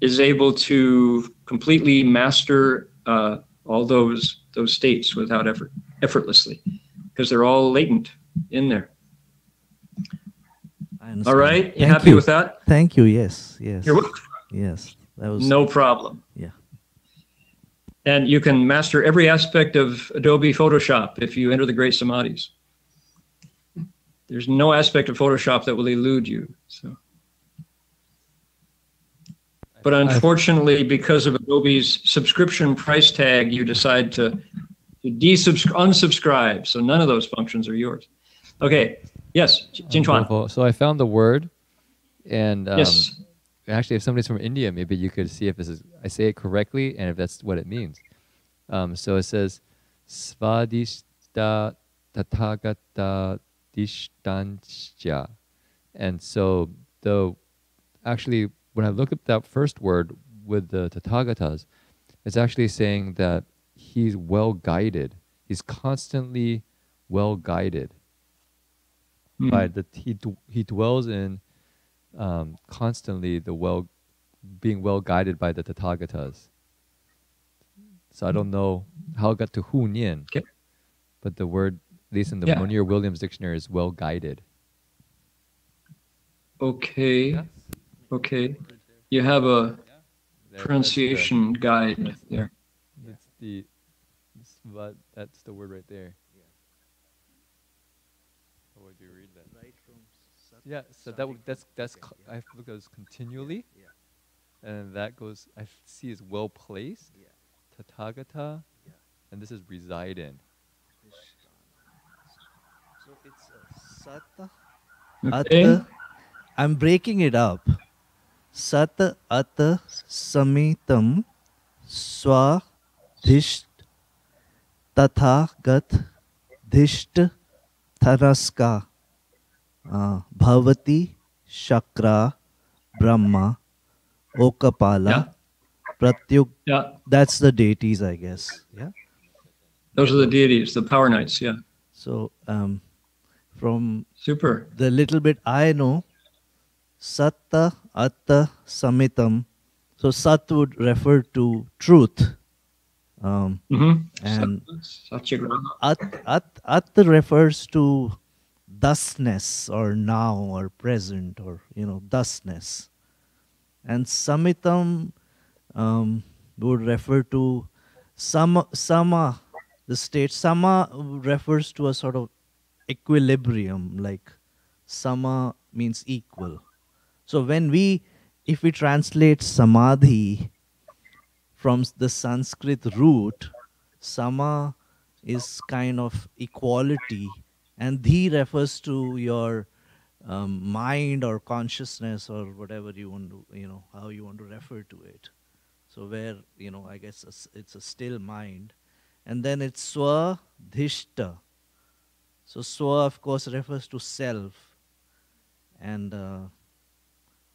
is able to completely master all those states without effort, effortlessly, because they're all latent in there. All right, you happy with that? Thank you. Yes, yes. You're welcome. Yes, that was no problem. Yeah. And you can master every aspect of Adobe Photoshop if you enter the great samadhis. There's no aspect of Photoshop that will elude you. So, but unfortunately, because of Adobe's subscription price tag, you decide to unsubscribe. So none of those functions are yours. Okay. Yes, Jinchuan. So I found the word, and yes. Actually, if somebody's from India, maybe you could see if I say it correctly and if that's what it means. So it says Svadishta Tathagata Dishtancha. And so actually when I look up that first word with the Tathagatas, it's actually saying that he's well guided. He's constantly well guided. By he dwells in constantly being well guided by the Tathagatas. So I don't know how it got to Hu Nian, but the word, at least in the Munir Williams dictionary, is well guided. Okay. Yeah. Okay. You have a pronunciation guide there. That's the word right there. How would you read that? Right from yeah, so that's I look at it as continually, and that goes. I see is well placed. Tathagata, and this is reside in. So it's Sata. Atta. I'm breaking it up. Sata Atta Samitam Swa Dhisht Tathagat Dhisht Tharaska Bhavati Shakra Brahma Okapala Pratyuk. That's the deities, I guess. Yeah. Those are the deities, the power knights. Yeah. So from super the little bit I know, Satta Atta Samitam. So Sat would refer to truth. And At refers to thusness or now or present or, thusness. And samitam would refer to sama, the state. Sama refers to a sort of equilibrium, like sama means equal. So if we translate samadhi from the Sanskrit root, sama is kind of equality, and dhi refers to your mind or consciousness or whatever you want to, how you want to refer to it. So where, I guess it's a still mind. And then it's swadhishta. So swa, of course, refers to self. And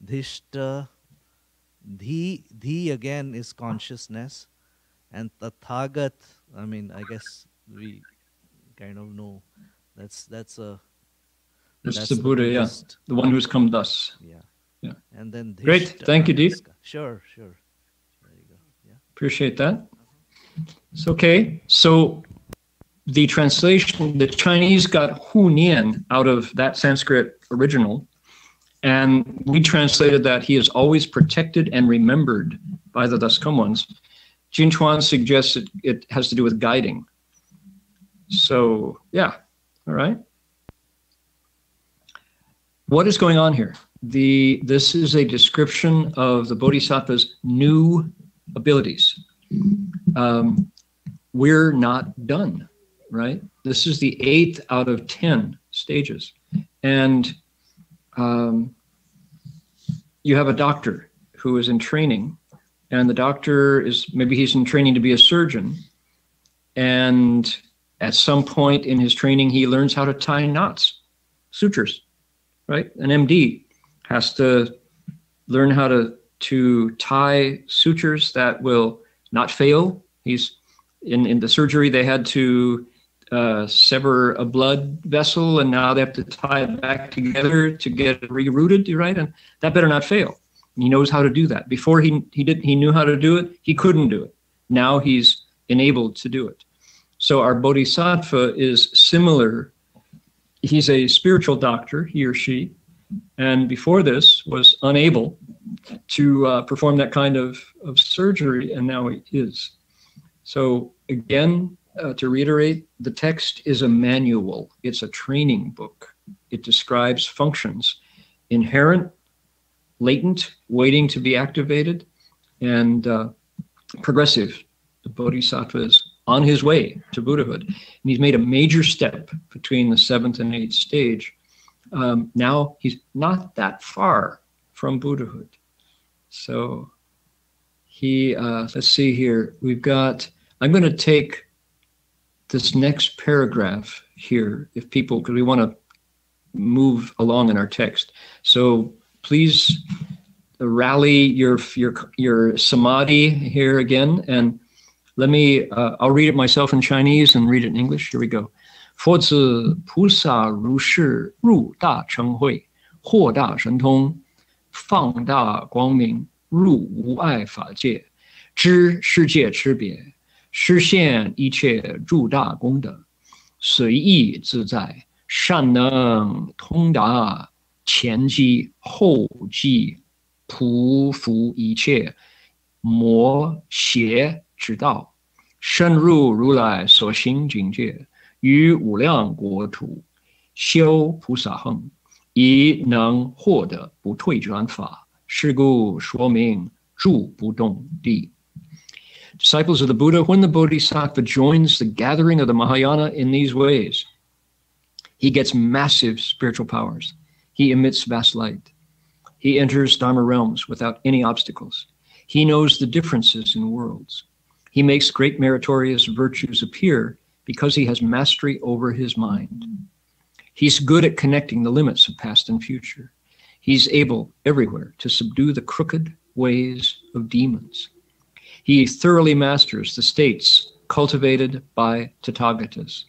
dhishta, dhi again is consciousness. And tathagat, I guess we kind of know that's the Buddha, yeah, the one who's come thus. Yeah. And then dhishta. Great, thank you, Deep. Sure. There you go. Yeah. Appreciate that. It's okay. So the translation, the Chinese got hu nian out of that Sanskrit original, and we translated that he is always protected and remembered by the thus come ones. Jin Chuan suggests it has to do with guiding. So yeah, all right. What is going on here? This is a description of the Bodhisattva's new abilities. We're not done, right? This is the 8th out of 10 stages. And you have a doctor who is in training, and the doctor he's in training to be a surgeon. And at some point in his training, he learns how to tie knots, sutures, right? An MD has to learn how to tie sutures that will not fail. He's in the surgery, they had to sever a blood vessel, and now they have to tie it back together to get it rerouted, right? And that better not fail. And he knows how to do that. Before he knew how to do it, he couldn't do it. Now he's enabled to do it. So our Bodhisattva is similar. He's a spiritual doctor, he or she, and before this was unable to perform that kind of surgery, and now he is. So again, to reiterate, the text is a manual. It's a training book. It describes functions, inherent, latent, waiting to be activated, and progressive. The Bodhisattva is on his way to Buddhahood. And he's made a major step between the 7th and 8th stage. Now he's not that far from Buddhahood. So let's see here. I'm going to take this next paragraph here, because we want to move along in our text. So please rally your samadhi here again, and I'll read it myself in Chinese and read it in English. Here we go. 佛子菩萨如是入大乘会，获大神通，放大光明，入无碍法界，知世界差别，实现一切诸大功德，随意自在，善能通达前机后机，匍匐一切魔邪之道，深入如来所行境界，于无量国土修菩萨行，以能获得不退转法。是故说明住不动地。Disciples of the Buddha, when the Bodhisattva joins the gathering of the Mahayana in these ways, he gets massive spiritual powers. He emits vast light. He enters Dharma realms without any obstacles. He knows the differences in worlds. He makes great meritorious virtues appear because he has mastery over his mind. He's good at connecting the limits of past and future. He's able everywhere to subdue the crooked ways of demons. He thoroughly masters the states cultivated by Tathagatas.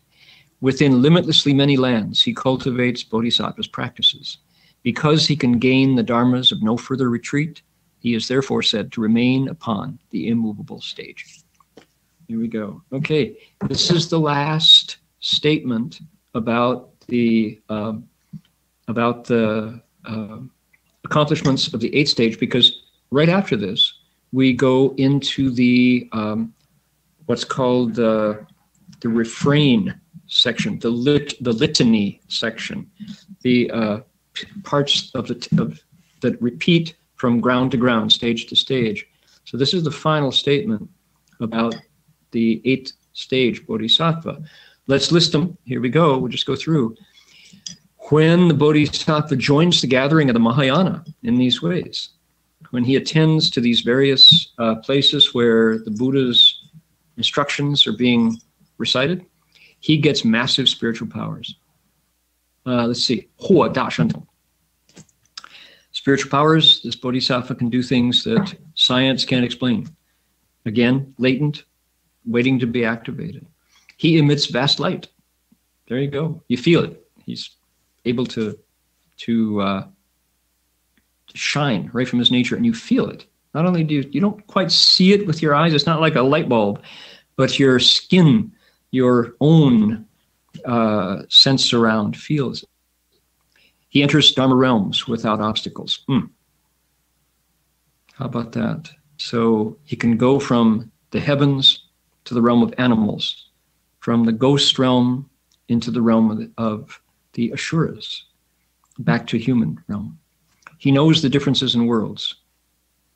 Within limitlessly many lands, he cultivates Bodhisattva's practices. Because he can gain the dharmas of no further retreat, he is therefore said to remain upon the immovable stage. Here we go. Okay, this is the last statement about the accomplishments of the 8th stage, because right after this we go into the what's called the refrain section, the litany section, the parts of that repeat from ground to ground, stage to stage. So this is the final statement about the 8th stage Bodhisattva. Let's list them. Here we go. We'll just go through. When the Bodhisattva joins the gathering of the Mahayana in these ways, when he attends to these various places where the Buddha's instructions are being recited, he gets massive spiritual powers. Let's see. Huo Da Shantong. Spiritual powers, this Bodhisattva can do things that science can't explain. Again, latent, waiting to be activated. He emits vast light. There you go. You feel it. He's able to shine right from his nature, and you feel it. Not only do you don't quite see it with your eyes, it's not like a light bulb, but your skin, your own sense surround feels it. He enters Dharma realms without obstacles. How about that? So he can go from the heavens to the realm of animals, from the ghost realm into the realm of the Asuras, back to human realm. He knows the differences in worlds,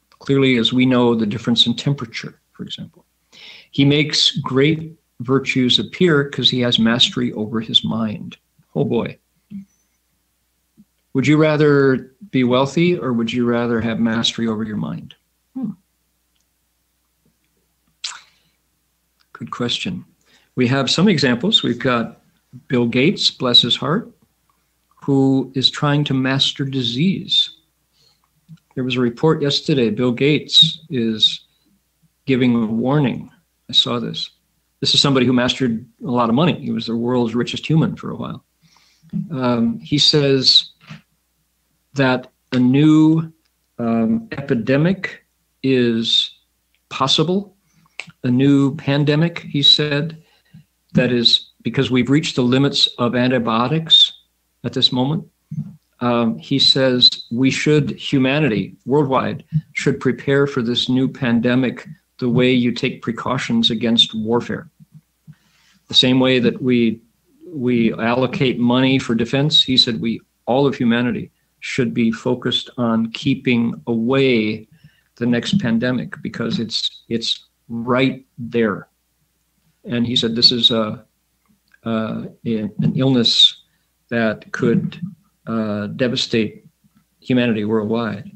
clearly as we know the difference in temperature, for example. He makes great virtues appear because he has mastery over his mind. Oh boy. Would you rather be wealthy, or would you rather have mastery over your mind? Good question. We have some examples. We've got Bill Gates, bless his heart, who is trying to master disease. There was a report yesterday. Bill Gates is giving a warning. I saw this. This is somebody who mastered a lot of money. He was the world's richest human for a while. He says that a new epidemic is possible, a new pandemic, he said, that is because we've reached the limits of antibiotics at this moment. He says humanity worldwide should prepare for this new pandemic the way you take precautions against warfare. The same way that we allocate money for defense, he said all of humanity should be focused on keeping away the next pandemic because it's right there. And he said this is an illness that could devastate humanity worldwide.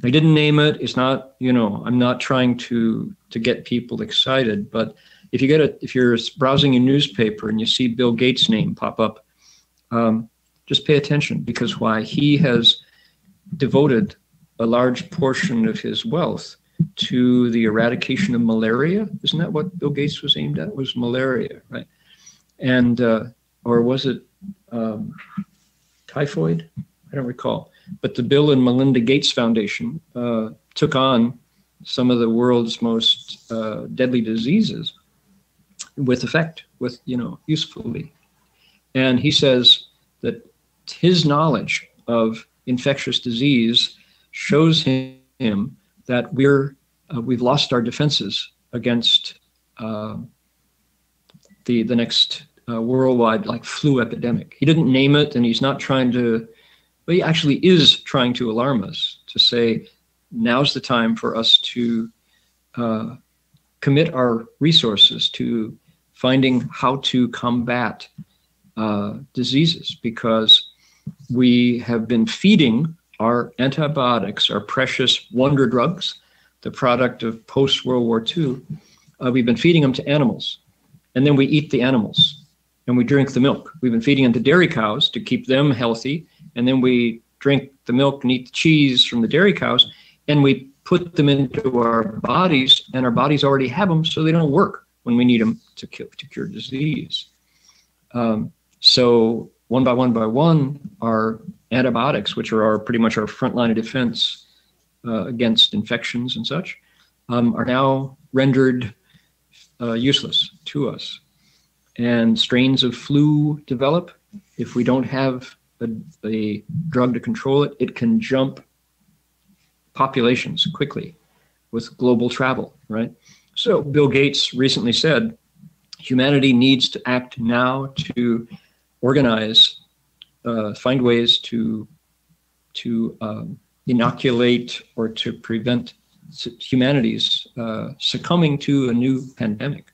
I didn't name it. It's not, I'm not trying to get people excited, but if you're browsing a newspaper and you see Bill Gates' name pop up, just pay attention, because why? He has devoted a large portion of his wealth to the eradication of malaria. Isn't that what Bill Gates was aimed at? It was malaria, right? And, or was it typhoid? I don't recall. But the Bill and Melinda Gates Foundation took on some of the world's most deadly diseases with effect, usefully. And he says that his knowledge of infectious disease shows him that we've lost our defenses against the next worldwide flu epidemic. He didn't name it, and he's not trying to, but he actually is trying to alarm us, to say now's the time for us to commit our resources to finding how to combat diseases, because we have been feeding our antibiotics, our precious wonder drugs, the product of post-World War II. We've been feeding them to animals, and then we eat the animals, and we drink the milk. We've been feeding them to dairy cows to keep them healthy, and then we drink the milk and eat the cheese from the dairy cows, and we put them into our bodies, and our bodies already have them, so they don't work when we need them to cure disease. So one by one, our antibiotics, which are pretty much our front line of defense against infections and such, are now rendered useless to us. And strains of flu develop, if we don't have a drug to control it, it can jump populations quickly with global travel, right? So Bill Gates recently said, humanity needs to act now to organize, find ways to inoculate or to prevent humanity's succumbing to a new pandemic.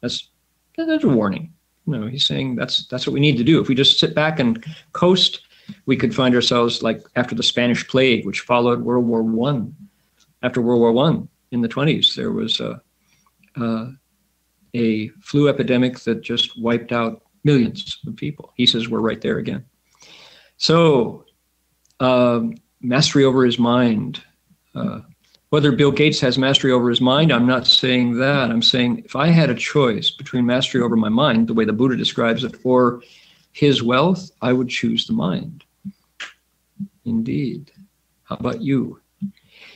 That's a warning. No, he's saying that's what we need to do. If we just sit back and coast, we could find ourselves like after the Spanish plague, which followed World War I. After World War I in the 20s, there was a flu epidemic that just wiped out millions of people. He says we're right there again. So mastery over his mind. Whether Bill Gates has mastery over his mind, I'm not saying that. I'm saying if I had a choice between mastery over my mind, the way the Buddha describes it, or his wealth, I would choose the mind. Indeed. How about you?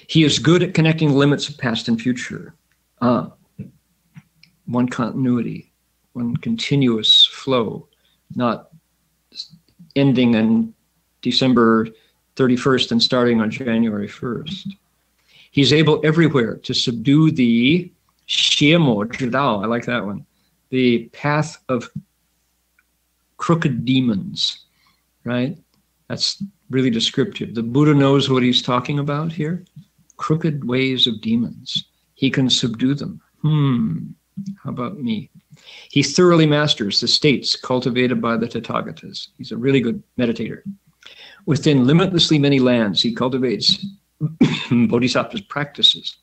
He is good at connecting the limits of past and future. One continuity, one continuous flow, not ending on December 31st and starting on January 1st. He's able everywhere to subdue the Xiemo Zhidao, I like that one, the path of crooked demons, right? That's really descriptive. The Buddha knows what he's talking about here. Crooked ways of demons. He can subdue them. How about me? He thoroughly masters the states cultivated by the Tathagatas. He's a really good meditator. Within limitlessly many lands, he cultivates Bodhisattva's practices.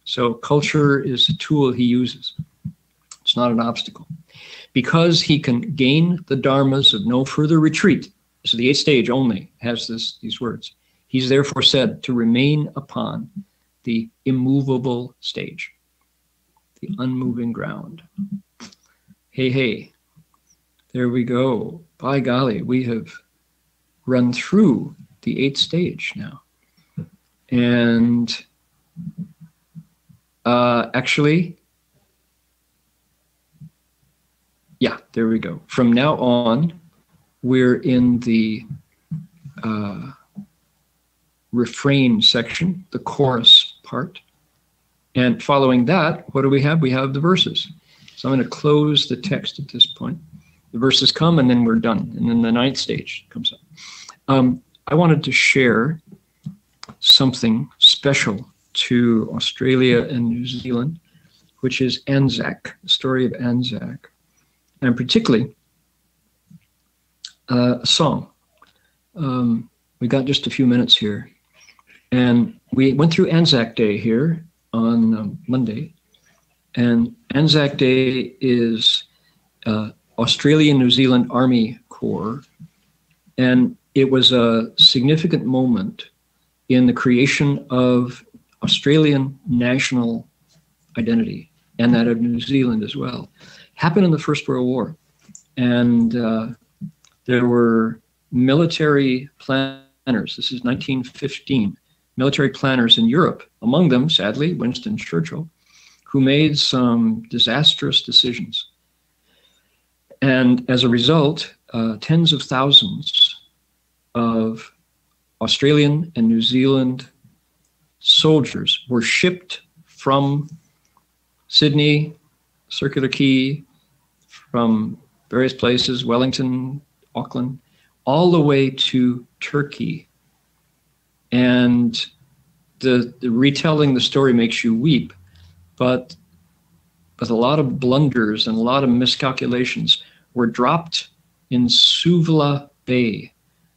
So culture is a tool he uses. It's not an obstacle. Because he can gain the dharmas of no further retreat, so the 8th stage only has these words. He's therefore said to remain upon the immovable stage, the unmoving ground. Hey, there we go. By golly, we have run through the 8th stage now. And actually, yeah, there we go. From now on, we're in the refrain section, the chorus part. And following that, what do we have? We have the verses. So I'm going to close the text at this point. The verses come and then we're done. And then the 9th stage comes up. I wanted to share something special to Australia and New Zealand, which is Anzac, the story of Anzac. And particularly a song. We got just a few minutes here. And we went through Anzac Day here on Monday. And Anzac Day is Australian New Zealand Army Corps. And it was a significant moment in the creation of Australian national identity and that of New Zealand as well. Happened in the First World War. And there were military planners. This is 1915. Military planners in Europe, among them, sadly, Winston Churchill, who made some disastrous decisions. And as a result, tens of thousands of Australian and New Zealand soldiers were shipped from Sydney, Circular Quay, from various places, Wellington, Auckland, all the way to Turkey. And the retelling the story makes you weep, but a lot of blunders and a lot of miscalculations were dropped in Suvla Bay.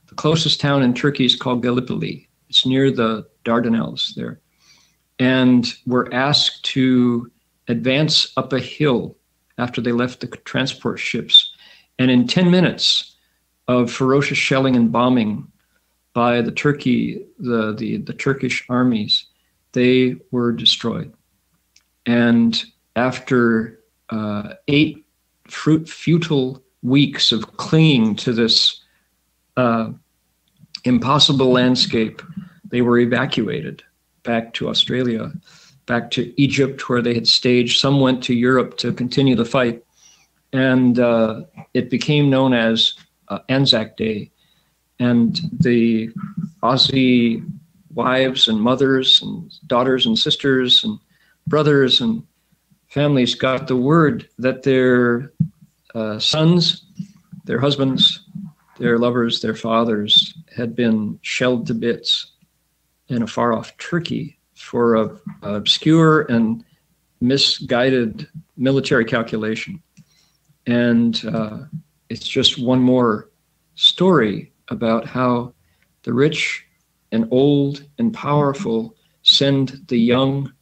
The closest town in Turkey is called Gallipoli. It's near the Dardanelles there. And were asked to advance up a hill after they left the transport ships. And in 10 minutes of ferocious shelling and bombing by the Turkish armies, they were destroyed. And after 8 futile weeks of clinging to this impossible landscape, they were evacuated back to Australia, back to Egypt, where they had staged. Some went to Europe to continue the fight. And it became known as Anzac Day. And the Aussie wives and mothers and daughters and sisters and brothers and families got the word that their sons, their husbands, their lovers, their fathers had been shelled to bits in a far-off Turkey for an obscure and misguided military calculation. And it's just one more story about how the rich and old and powerful send the young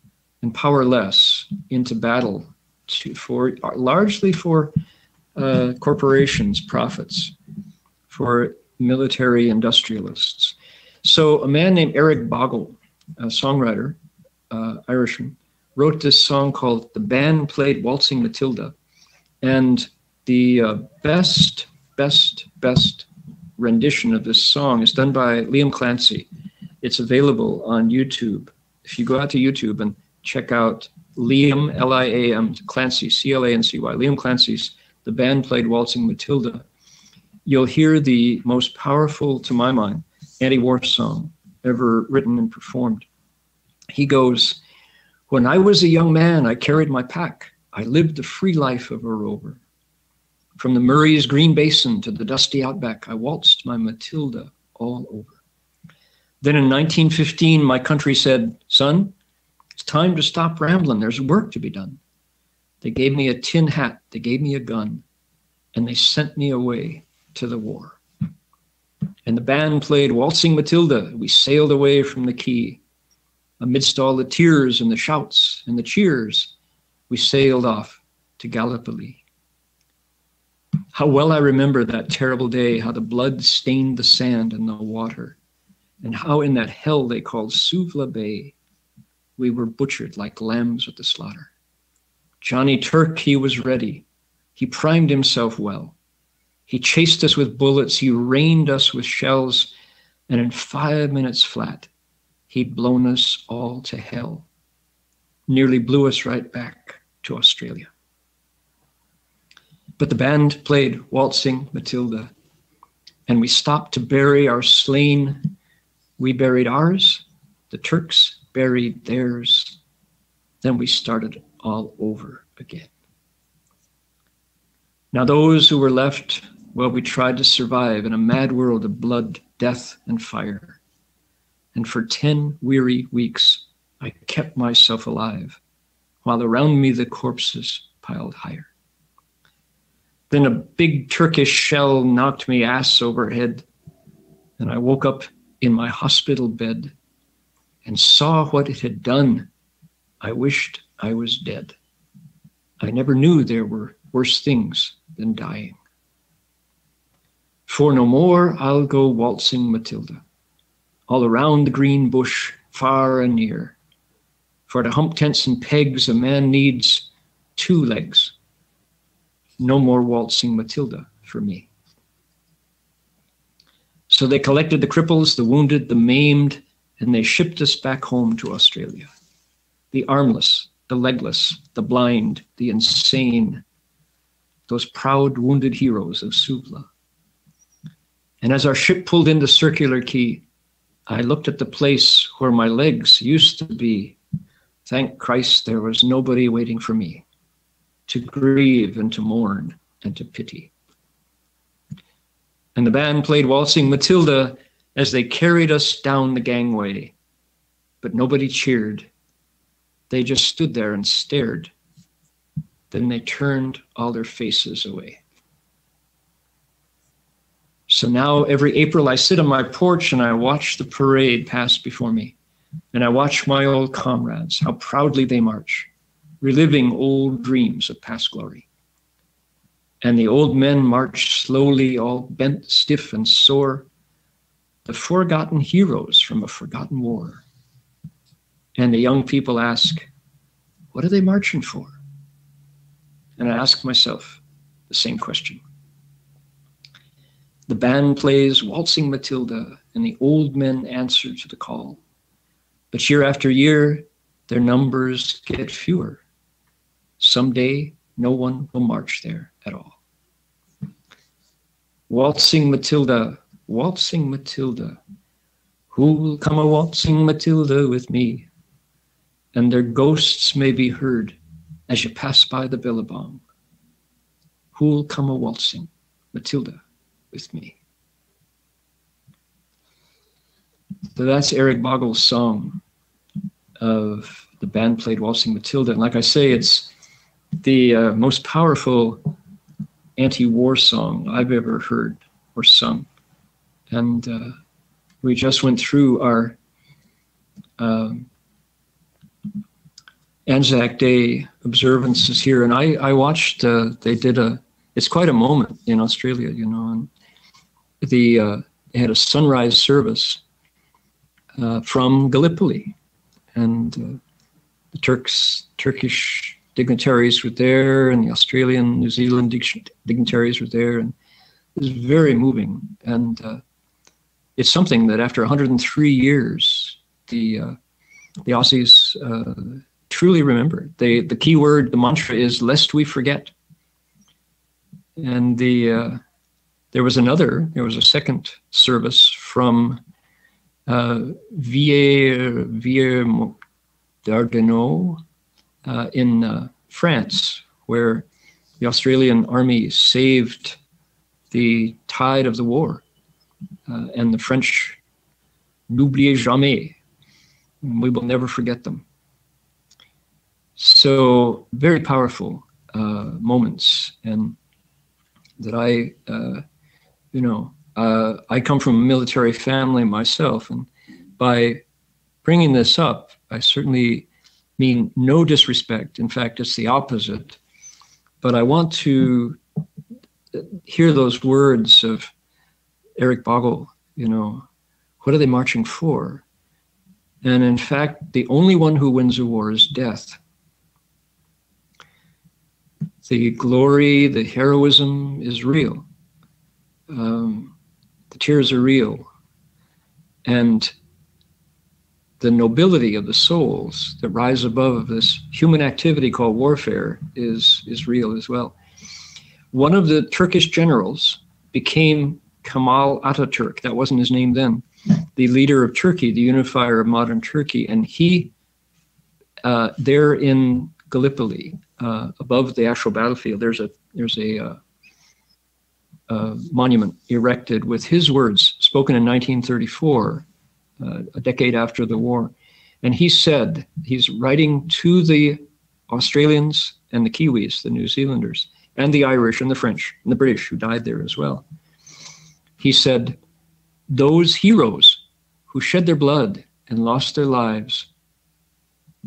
and powerless into battle largely for corporations, profits, for military industrialists. So a man named Eric Bogle, a songwriter, Irishman, wrote this song called "The Band Played Waltzing Matilda." And the best rendition of this song is done by Liam Clancy. It's available on YouTube. If you go out to YouTube and check out Liam, L-I-A-M, Clancy, C-L-A-N-C-Y, Liam Clancy's "The Band Played Waltzing Matilda," you'll hear the most powerful, to my mind, anti-war song ever written and performed. He goes, "When I was a young man, I carried my pack. I lived the free life of a rover. From the Murray's green basin to the dusty outback, I waltzed my Matilda all over. Then in 1915, my country said, 'Son, it's time to stop rambling. There's work to be done.' They gave me a tin hat, they gave me a gun, and they sent me away to the war. And the band played Waltzing Matilda. We sailed away from the quay. Amidst all the tears and the shouts and the cheers, we sailed off to Gallipoli. How well I remember that terrible day, how the blood stained the sand and the water, and how in that hell they called Suvla Bay, we were butchered like lambs at the slaughter. Johnny Turk, he was ready. He primed himself well. He chased us with bullets, he rained us with shells, and in 5 minutes flat, he'd blown us all to hell. Nearly blew us right back to Australia. But the band played Waltzing Matilda, and we stopped to bury our slain. We buried ours, the Turks buried theirs. Then we started all over again. Now those who were left, well, we tried to survive in a mad world of blood, death, and fire. And for 10 weary weeks, I kept myself alive, while around me the corpses piled higher. Then a big Turkish shell knocked me ass overhead, and I woke up in my hospital bed and saw what it had done. I wished I was dead. I never knew there were worse things than dying. For no more I'll go waltzing Matilda, all around the green bush, far and near. For to hump tents and pegs, a man needs 2 legs. No more waltzing Matilda for me. So they collected the cripples, the wounded, the maimed, and they shipped us back home to Australia. The armless, the legless, the blind, the insane, those proud wounded heroes of Suvla. And as our ship pulled into Circular Quay, I looked at the place where my legs used to be. Thank Christ there was nobody waiting for me to grieve and to mourn and to pity. And the band played Waltzing Matilda as they carried us down the gangway, but nobody cheered. They just stood there and stared. Then they turned all their faces away. So now every April I sit on my porch and I watch the parade pass before me. And I watch my old comrades, how proudly they march, reliving old dreams of past glory. And the old men march slowly, all bent, stiff, and sore, the forgotten heroes from a forgotten war. And the young people ask, what are they marching for? And I ask myself the same question. The band plays Waltzing Matilda, and the old men answer to the call. But year after year, their numbers get fewer. Someday, no one will march there at all. Waltzing Matilda, waltzing Matilda. Who'll come a waltzing Matilda with me? And their ghosts may be heard as you pass by the billabong. Who'll come a waltzing Matilda with me? So that's Eric Bogle's song of the band played Waltzing Matilda. And like I say, it's the most powerful anti-war song I've ever heard or sung. And we just went through our Anzac Day observances here, and I watched, they did it's quite a moment in Australia, you know, and they had a sunrise service from Gallipoli, and the Turkish dignitaries were there, and the Australian, New Zealand dignitaries were there, and it was very moving. And it's something that after 103 years, the Aussies truly remember. The key word, the mantra is "lest we forget." And there was a second service from Villers d'Ardenneau in France, where the Australian army saved the tide of the war, and the French, n'oubliez jamais, we will never forget them. So very powerful moments, and that I come from a military family myself, and by bringing this up, I certainly mean no disrespect. In fact, it's the opposite. But I want to hear those words of Eric Bogle, you know, what are they marching for? And in fact, the only one who wins a war is death. The glory, the heroism is real. The tears are real. And the nobility of the souls that rise above this human activity called warfare is real as well. One of the Turkish generals became Kemal Ataturk. That wasn't his name then. The leader of Turkey, the unifier of modern Turkey. And he, there in Gallipoli, above the actual battlefield, there's a monument erected with his words spoken in 1934, a decade after the war. And he said, he's writing to the Australians and the Kiwis, the New Zealanders, and the Irish and the French and the British who died there as well. He said, those heroes who shed their blood and lost their lives,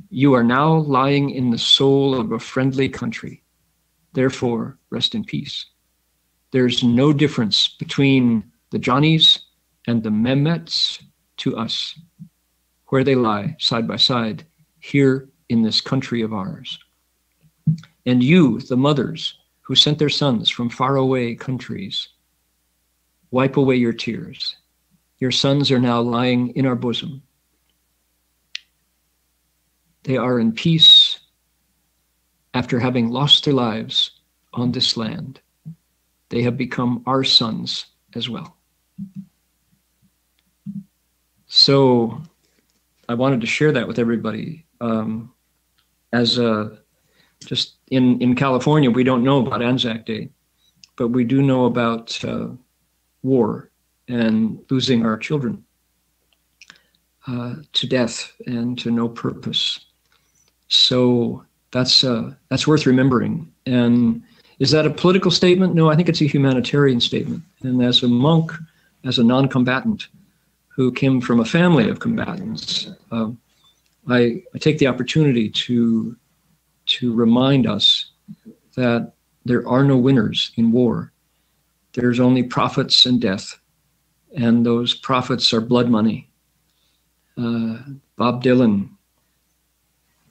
you are now lying in the soul of a friendly country. Therefore, rest in peace. There's no difference between the Johnnies and the Mehmets to us, where they lie side by side here in this country of ours. And you, the mothers who sent their sons from faraway countries, wipe away your tears. Your sons are now lying in our bosom. They are in peace after having lost their lives on this land. They have become our sons as well. So I wanted to share that with everybody. Just in California, we don't know about Anzac Day, but we do know about war and losing our children to death and to no purpose. So that's worth remembering. And is that a political statement? No, I think it's a humanitarian statement. And as a monk, as a non-combatant who came from a family of combatants, I take the opportunity to remind us that there are no winners in war. There's only profits and death. And those profits are blood money. Bob Dylan,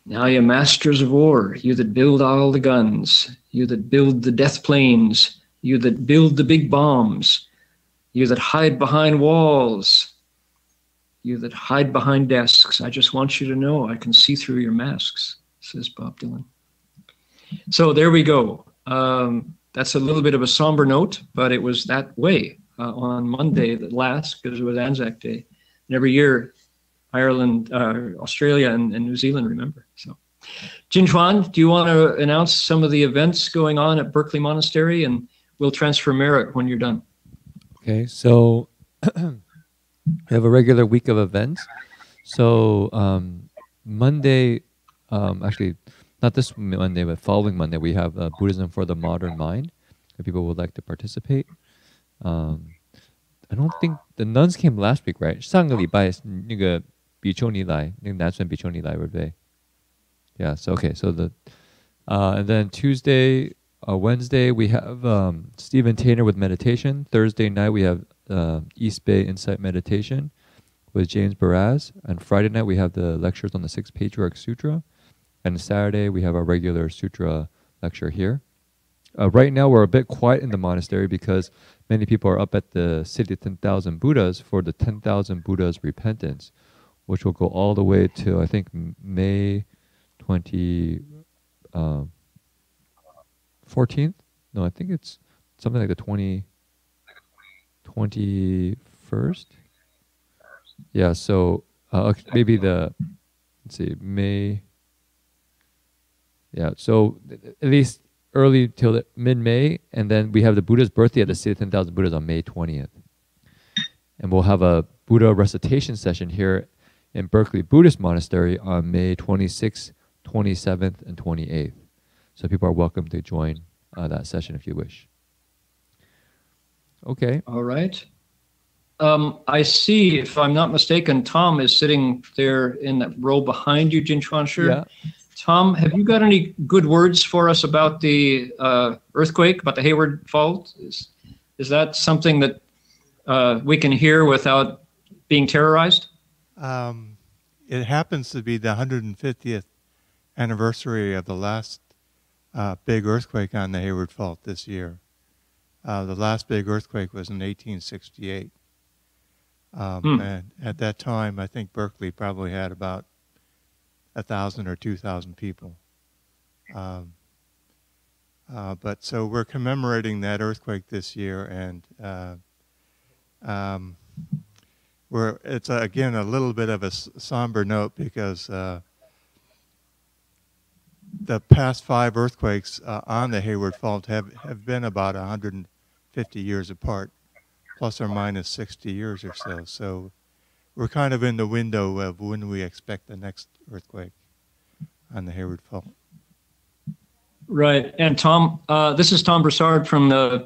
now you masters of war, you that build all the guns, you that build the death planes, you that build the big bombs, you that hide behind walls, you that hide behind desks. I just want you to know I can see through your masks, says Bob Dylan. So there we go. that's a little bit of a somber note, but it was that way on Monday that last, because it was Anzac Day. And every year, Ireland, Australia, and New Zealand remember. So, Jin Chuan, do you want to announce some of the events going on at Berkeley Monastery? And we'll transfer merit when you're done. Okay, so we have a regular week of events. So Monday, actually, not this Monday, but following Monday, we have Buddhism for the Modern Mind. If people would like to participate. I don't think the nuns came last week, right? 上个礼拜那个比丘尼来，那个男生比丘尼来，对不对? Yeah, so okay, so and then Tuesday, Wednesday we have Stephen Tainer with meditation. Thursday night we have East Bay Insight Meditation with James Baraz. And Friday night we have the lectures on the Sixth Patriarch Sutra. And Saturday we have our regular sutra lecture here. Right now we're a bit quiet in the monastery because many people are up at the City of 10,000 Buddhas for the 10,000 Buddhas repentance, which will go all the way to, I think, May 14th? No, I think it's something like the 21st. Yeah, so maybe let's see, May. Yeah, so at least early till mid-May, and then we have the Buddha's birthday at the City of 10,000 Buddhas on May 20th. And we'll have a Buddha recitation session here in Berkeley Buddhist Monastery on May 26th, 27th, and 28th. So people are welcome to join that session if you wish. Okay. All right. I see, if I'm not mistaken, Tom is sitting there in that row behind you, Jin Chuan Shi. Yeah. Tom, have you got any good words for us about the earthquake, about the Hayward Fault? Is that something that we can hear without being terrorized? It happens to be the 150th anniversary of the last big earthquake on the Hayward Fault this year. The last big earthquake was in 1868. And at that time, I think Berkeley probably had about 1,000 or 2,000 people. But so we're commemorating that earthquake this year, and it's again a little bit of a somber note because the past 5 earthquakes on the Hayward Fault have been about 150 years apart, plus or minus 60 years or so. So we're kind of in the window of when we expect the next earthquake on the Hayward Fault. Right. And Tom, this is Tom Broussard from the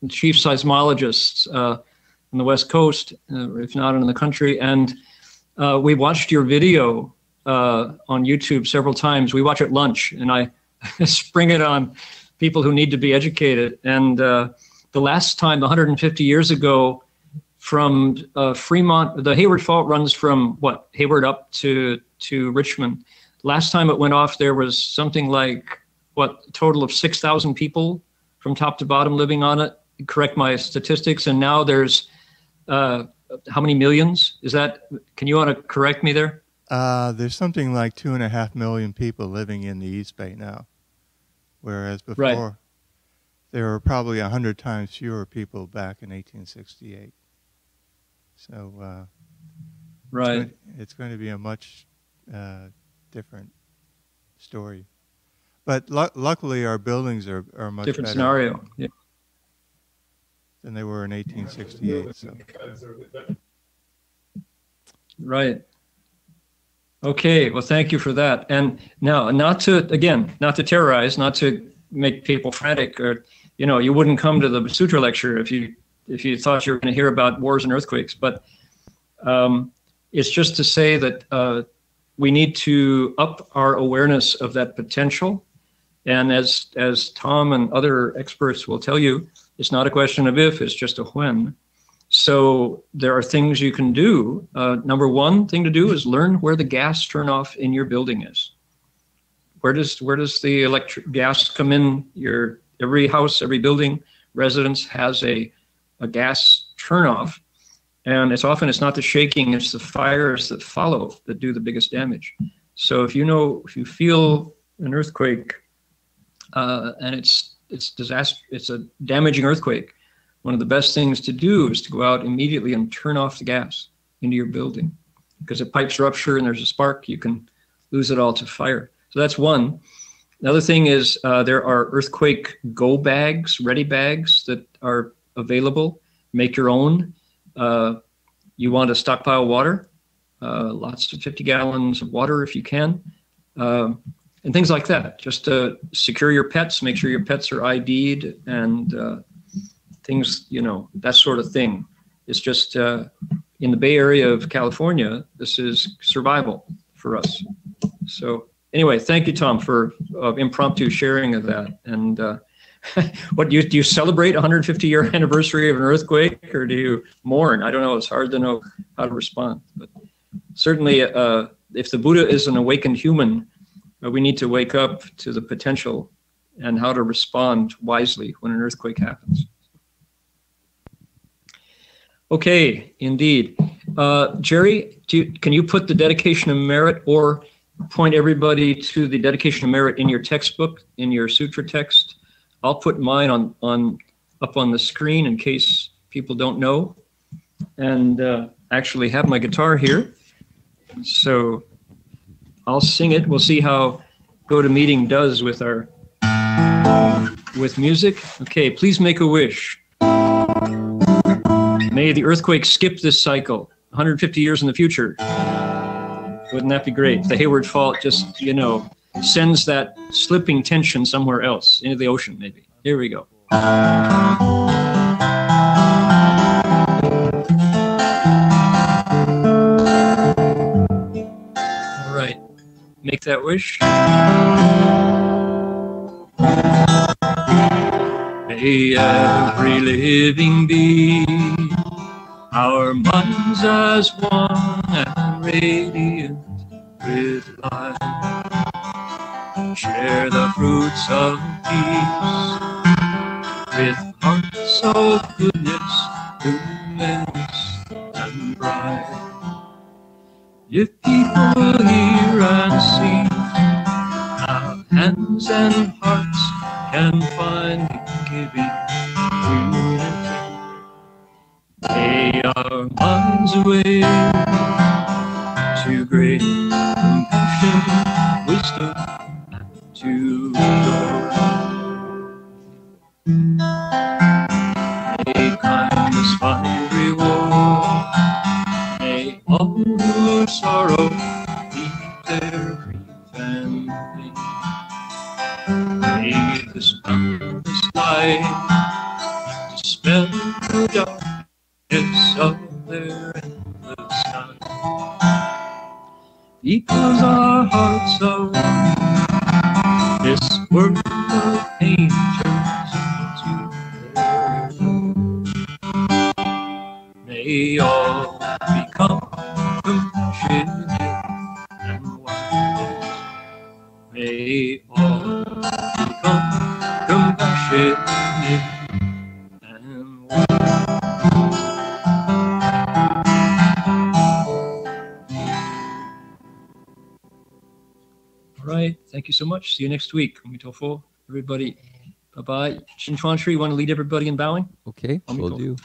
chief seismologist on the West Coast, if not in the country. And we watched your video on YouTube several times. We watch at lunch, and I spring it on people who need to be educated. And the last time, 150 years ago, from Fremont, the Hayward Fault runs from Hayward up to Richmond. Last time it went off, there was something like a total of 6,000 people from top to bottom living on it. Correct my statistics. And now there's how many millions? Can you want to correct me there? There's something like 2.5 million people living in the East Bay now, whereas before there were probably 100 times fewer people back in 1868. So it's going to be a much different story. But luckily our buildings are much different better scenario than they were in 1868. So. Right. Okay, well, thank you for that. And now, not to terrorize, not to make people frantic, or, you wouldn't come to the sutra lecture if you thought you were going to hear about wars and earthquakes. But it's just to say that we need to up our awareness of that potential. And as Tom and other experts will tell you, it's not a question of if, it's just a when. So there are things you can do. Number one thing to do is learn where the gas turnoff in your building is. Where does the electric gas come in? Every house, every building, residence has a gas turnoff. And it's not the shaking, it's the fires that follow that do the biggest damage. So if you feel an earthquake and it's it's disaster. It's a damaging earthquake. One of the best things to do is to go out immediately and turn off the gas into your building, because if pipes rupture and there's a spark, you can lose it all to fire. So that's one. Another thing is there are earthquake go bags, ready bags that are available. Make your own. You want to stockpile water, lots of 50 gallons of water if you can, and things like that. Just to secure your pets, make sure your pets are ID'd, and things, you know, that sort of thing. It's just in the Bay Area of California, this is survival for us. So anyway, thank you, Tom, for impromptu sharing of that. And what do you celebrate 150-year anniversary of an earthquake, or do you mourn? I don't know. It's hard to know how to respond. But certainly, if the Buddha is an awakened human, we need to wake up to the potential and how to respond wisely when an earthquake happens. Okay, indeed. Jerry, can you put the dedication of merit, or point everybody to the dedication of merit in your textbook, in your sutra text? I'll put mine up on the screen in case people don't know. And actually have my guitar here. So I'll sing it. We'll see how GoToMeeting does with music. Okay, please make a wish. May the earthquake skip this cycle 150 years in the future. Wouldn't that be great? The Hayward Fault just, you know, sends that slipping tension somewhere else, into the ocean maybe. Here we go. All right, make that wish. May every living be, our minds as one and radiant with light, share the fruits of peace with hearts of goodness, luminous and bright. If people hear and see how hands and hearts can find giving unity, may our minds awake to great compassion, wisdom, and to joy. May kindness find reward. May all who sorrow leave their grief and pain. May this boundless light dispel the darkness of their endless night. Because our hearts are one, this world of pain turns into paradise. May all become compassionate and wise. May all become compassionate and wise. All right, thank you so much. See you next week. Omitofo, everybody. Bye-bye. Shin Sri, you want to lead everybody in bowing? Okay, will do.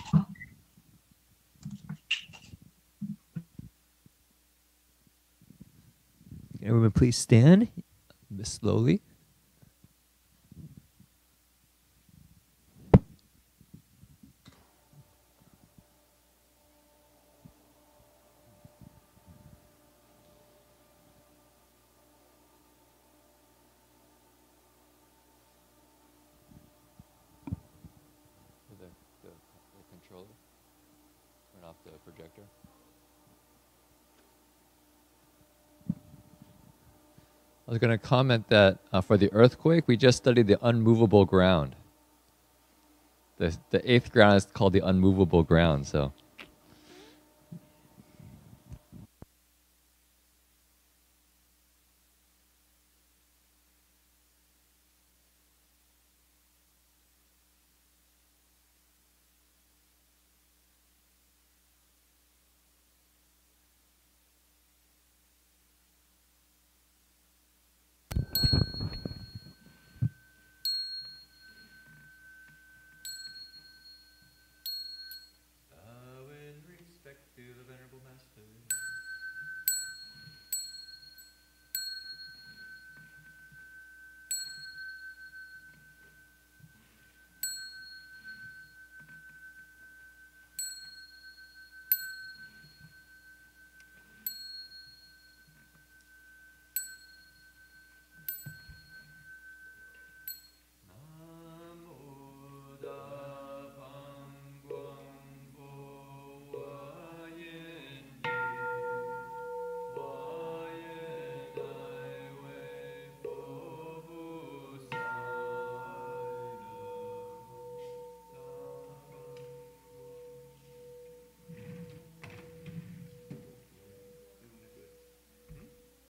Can everyone please stand slowly? The controller. Turn off the projector. I was going to comment that for the earthquake, we just studied the unmovable ground. The eighth ground is called the unmovable ground. So